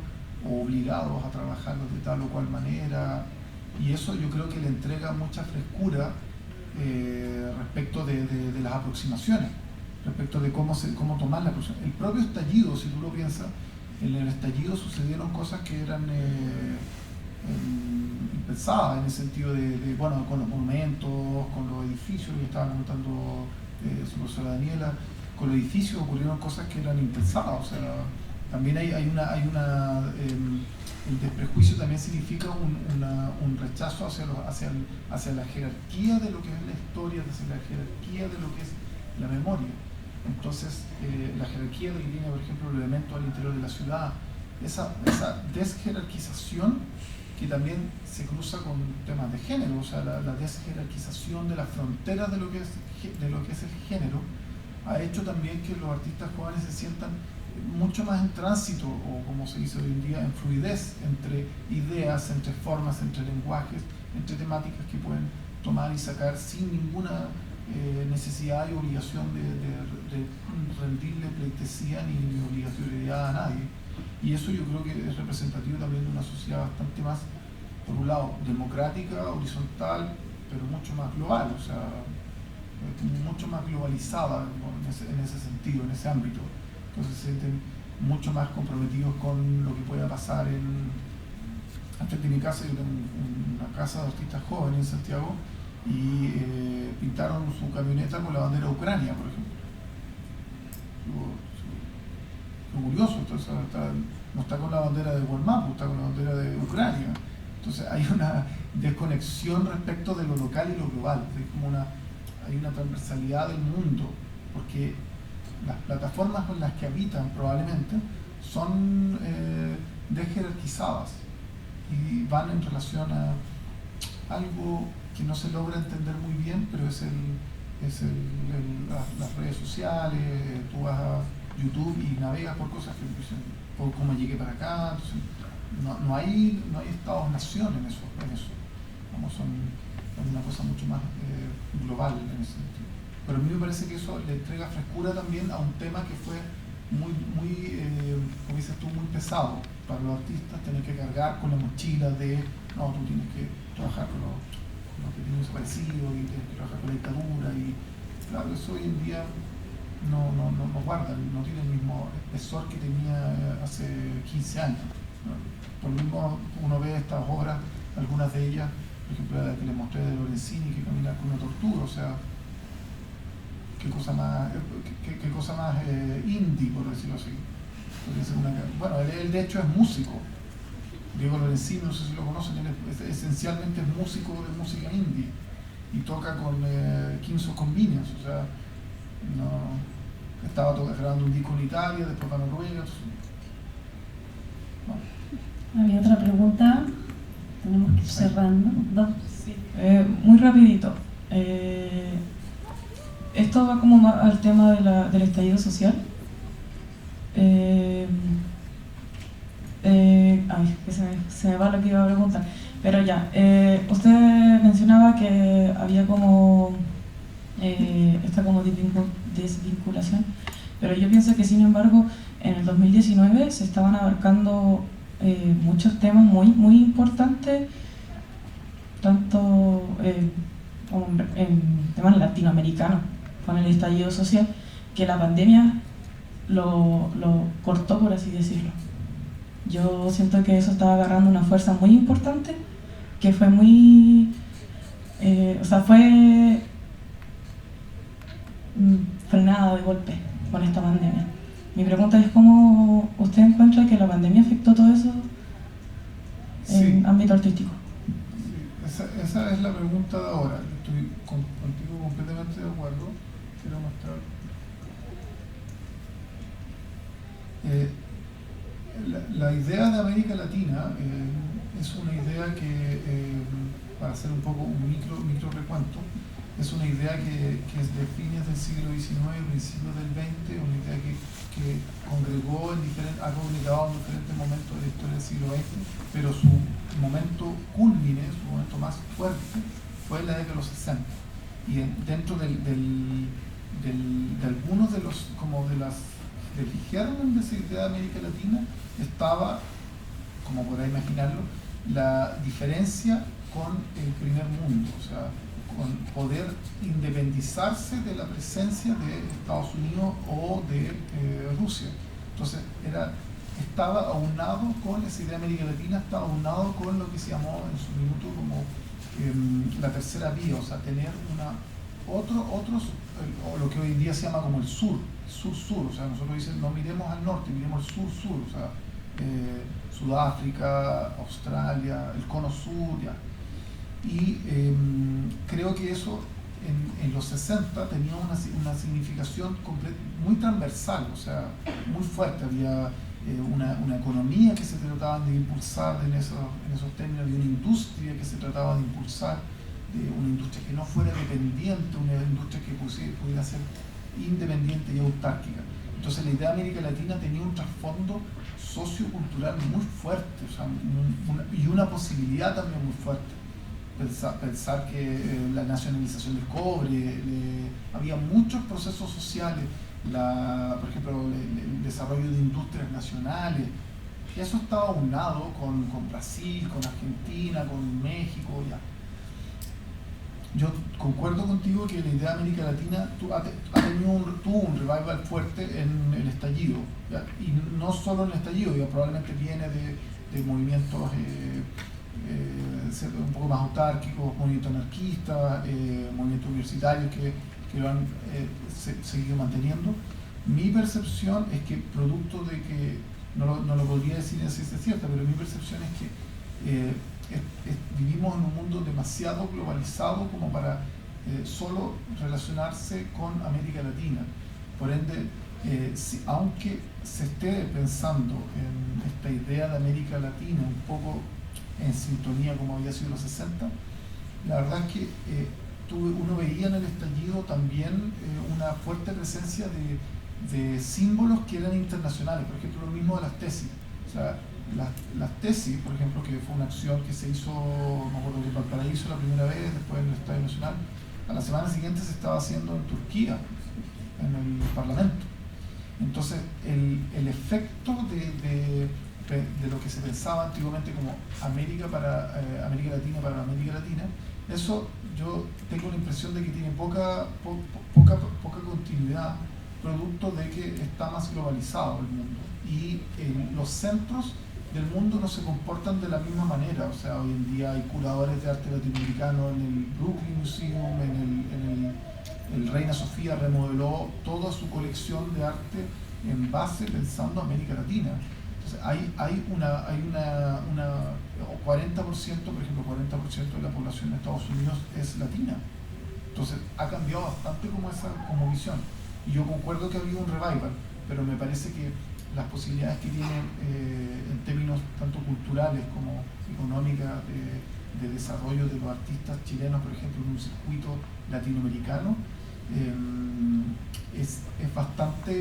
o obligados a trabajarlos de tal o cual manera, y eso yo creo que le entrega mucha frescura respecto de las aproximaciones, respecto de cómo tomar la aproximación. El propio estallido, si tú lo piensas, en el estallido sucedieron cosas que eran impensadas, en el sentido bueno, con los monumentos, con los edificios que estaban contando su profesora Daniela, con los edificios ocurrieron cosas que eran impensadas. O sea, también el desprejuicio también significa un rechazo hacia la jerarquía de lo que es la historia, hacia la jerarquía de lo que es la memoria. Entonces, la jerarquía de lo que tiene, por ejemplo, los elementos al interior de la ciudad, esa desjerarquización que también se cruza con temas de género, o sea, la desjerarquización de las fronteras de lo que es el género ha hecho también que los artistas jóvenes se sientan mucho más en tránsito, o como se dice hoy en día, en fluidez entre ideas, entre formas, entre lenguajes, entre temáticas que pueden tomar y sacar sin ninguna necesidad y obligación de rendirle pleitesía ni obligatoriedad a nadie. Y eso yo creo que es representativo también de una sociedad bastante más, por un lado, democrática, horizontal, pero mucho más global, o sea, mucho más globalizada en ese sentido, en ese ámbito. Entonces se sienten mucho más comprometidos con lo que pueda pasar frente de mi casa. Yo tengo una casa de artistas jóvenes en Santiago y pintaron su camioneta con la bandera de Ucrania, por ejemplo. Curioso, entonces no está con la bandera de Walmart, está con la bandera de Ucrania. Entonces hay una desconexión respecto de lo local y lo global. Hay una transversalidad del mundo, porque las plataformas en las que habitan probablemente son desjerarquizadas y van en relación a algo que no se logra entender muy bien, pero es las redes sociales. Tú vas a YouTube y navegas por cosas que dicen, cómo llegué para acá. Entonces, no hay estados-nación en eso. Vamos, es una cosa mucho más global en ese sentido. Pero a mí me parece que eso le entrega frescura también a un tema que fue muy como dices tú, muy pesado para los artistas, tener que cargar con la mochila de, no, tú tienes que trabajar con los que tienen desaparecido y tienes que trabajar con la dictadura, y claro, eso hoy en día no guarda, no tiene el mismo espesor que tenía hace 15 años, ¿no? Por lo mismo uno ve estas obras, algunas de ellas, por ejemplo la que les mostré de Lorenzini, que camina con una tortuga, o sea, qué cosa más indie, por decirlo así. Bueno, él de hecho es músico. Diego Lorenzini, no sé si lo conocen, él esencialmente es músico de música indie y toca con Kings of Convenience, o sea, estaba grabando un disco en Italia, después para Noruega. Entonces, no. Había otra pregunta, tenemos que ir cerrando. Sí, muy rapidito. Esto va como al tema del estallido social. Que se me va lo que iba a preguntar. Pero ya, usted mencionaba que había como esta como desvinculación, pero yo pienso que sin embargo en el 2019 se estaban abarcando muchos temas muy importantes, tanto como en temas latinoamericanos, con el estallido social, que la pandemia lo cortó, por así decirlo. Yo siento que eso estaba agarrando una fuerza muy importante, que fue fue frenada de golpe con esta pandemia. Mi pregunta es cómo usted encuentra que la pandemia afectó todo eso en ámbito artístico. Sí, esa es la pregunta de ahora. Estoy contigo completamente de acuerdo. Quiero mostrar. La idea de América Latina es una idea que, para hacer un poco un micro recuento, es una idea que es de fines del siglo XIX, principios del XX, una idea que congregó ha congregado en diferentes momentos de la historia del siglo XX, pero su momento cúlmine, su momento más fuerte, fue en la década de los 60. Y dentro de algunos de los, como del germen de esa idea de América Latina, estaba, como podrá imaginarlo, la diferencia con el primer mundo, o sea, con poder independizarse de la presencia de Estados Unidos o de Rusia. Entonces estaba aunado con esa idea de América Latina, estaba aunado con lo que se llamó en su minuto como la tercera vía, o sea, tener otros, o lo que hoy en día se llama como el sur, o sea, nosotros dicen no miremos al norte, miremos al sur, o sea, Sudáfrica, Australia, el cono sur, ya. Y creo que eso en los 60 tenía una significación muy transversal, o sea, muy fuerte. Había una economía que se trataban de impulsar en esos términos, de una industria que se trataba de impulsar, de una industria que no fuera dependiente, una industria que pudiera ser independiente y autárquica. Entonces la idea de América Latina tenía un trasfondo sociocultural muy fuerte, o sea, y una posibilidad también muy fuerte. Pensar que la nacionalización del cobre, había muchos procesos sociales, por ejemplo, el desarrollo de industrias nacionales, y eso estaba aunado con Brasil, con Argentina, con México, ya. Yo concuerdo contigo que la idea de América Latina tuvo un revival fuerte en el estallido, ¿ya? Y no solo en el estallido, probablemente viene de movimientos un poco más autárquicos, movimientos anarquistas, movimientos universitarios que lo han seguido manteniendo. Mi percepción es que, producto de que, no lo podría decir en ciencia cierta, pero mi percepción es que vivimos en un mundo demasiado globalizado como para solo relacionarse con América Latina. Por ende, aunque se esté pensando en esta idea de América Latina un poco en sintonía como había sido los 60, la verdad es que uno veía en el estallido también una fuerte presencia de símbolos que eran internacionales, por ejemplo lo mismo de las tesis. O sea, las tesis, por ejemplo, que fue una acción que se hizo, me acuerdo que en Valparaíso la primera vez, después en el Estadio Nacional, a la semana siguiente se estaba haciendo en Turquía, en el Parlamento. Entonces, el efecto de lo que se pensaba antiguamente como América Latina para América Latina, eso yo tengo la impresión de que tiene poca continuidad, producto de que está más globalizado el mundo y los centros del mundo no se comportan de la misma manera. O sea, hoy en día hay curadores de arte latinoamericano en el Brooklyn Museum, el Reina Sofía remodeló toda su colección de arte en base pensando América Latina. Entonces hay una 40%, por ejemplo, 40% de la población de Estados Unidos es latina. Entonces ha cambiado bastante como visión. Y yo concuerdo que ha habido un revival, pero me parece que las posibilidades que tienen en términos tanto culturales como económicas de desarrollo de los artistas chilenos, por ejemplo, en un circuito latinoamericano, es bastante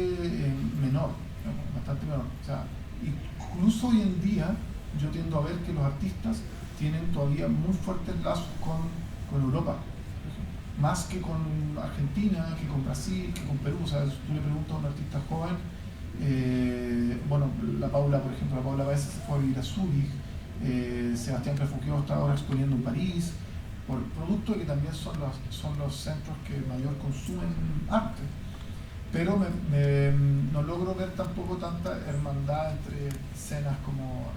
menor, bastante menor. O sea, incluso hoy en día yo tiendo a ver que los artistas tienen todavía muy fuertes lazos con Europa, más que con Argentina, que con Brasil, que con Perú. O sea, si tú le preguntas a un artista joven, bueno, la Paula Baeza se fue a vivir a Zúrich, Sebastián Refugió está ahora exponiendo en París, por producto de que también son los centros que mayor consumen arte. Pero no logro ver tampoco tanta hermandad entre escenas como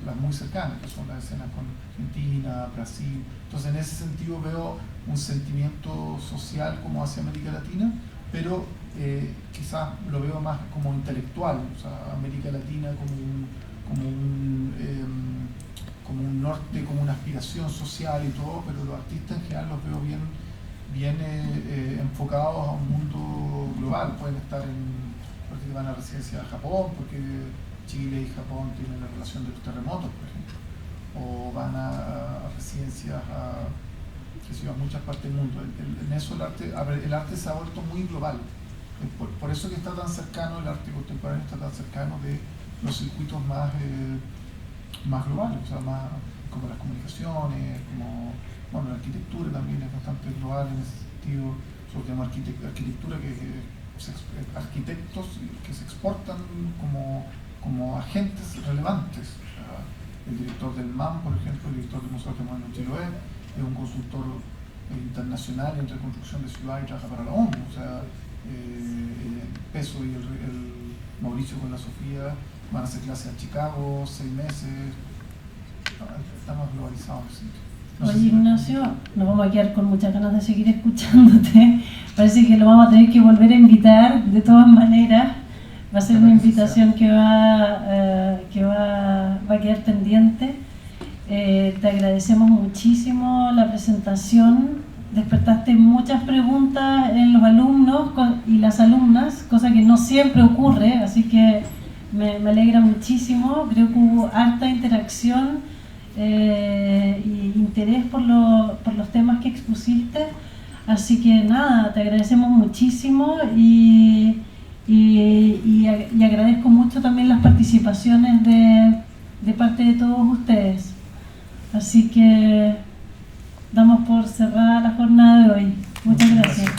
las muy cercanas, que son las escenas con Argentina, Brasil. Entonces en ese sentido veo un sentimiento social como hacia América Latina, pero quizás lo veo más como intelectual, o sea, América Latina como un norte, como una aspiración social y todo, pero los artistas en general los veo bien enfocados a un mundo global. Pueden estar porque van a residencia a Japón, porque Chile y Japón tienen la relación de los terremotos, por ejemplo, o van a residencias a muchas partes del mundo. En eso el arte se ha vuelto muy global. Por eso que está tan cercano, el arte contemporáneo está tan cercano de los circuitos más globales, o sea, más como las comunicaciones, como la arquitectura también es bastante global en ese sentido. Nosotros tenemos arquitectura arquitectos que se exportan como agentes relevantes. O sea, el director del MAM, por ejemplo, el director del Museo Arqueológico de Chiloé, es un consultor internacional en reconstrucción de ciudad y trabaja para la ONU. O sea, Peso y el Mauricio con la Sofía van a hacer clases a Chicago 6 meses. Estamos globalizados. Oye, Ignacio, nos vamos a quedar con muchas ganas de seguir escuchándote. Parece que lo vamos a tener que volver a invitar de todas maneras. Va a ser una invitación que va a quedar pendiente. Te agradecemos muchísimo la presentación. Despertaste muchas preguntas en los alumnos y las alumnas, cosa que no siempre ocurre, así que me alegra muchísimo, creo que hubo harta interacción y interés por los temas que expusiste, así que nada, te agradecemos muchísimo y agradezco mucho también las participaciones de parte de todos ustedes, así que damos por cerrada la jornada de hoy. Muchas gracias.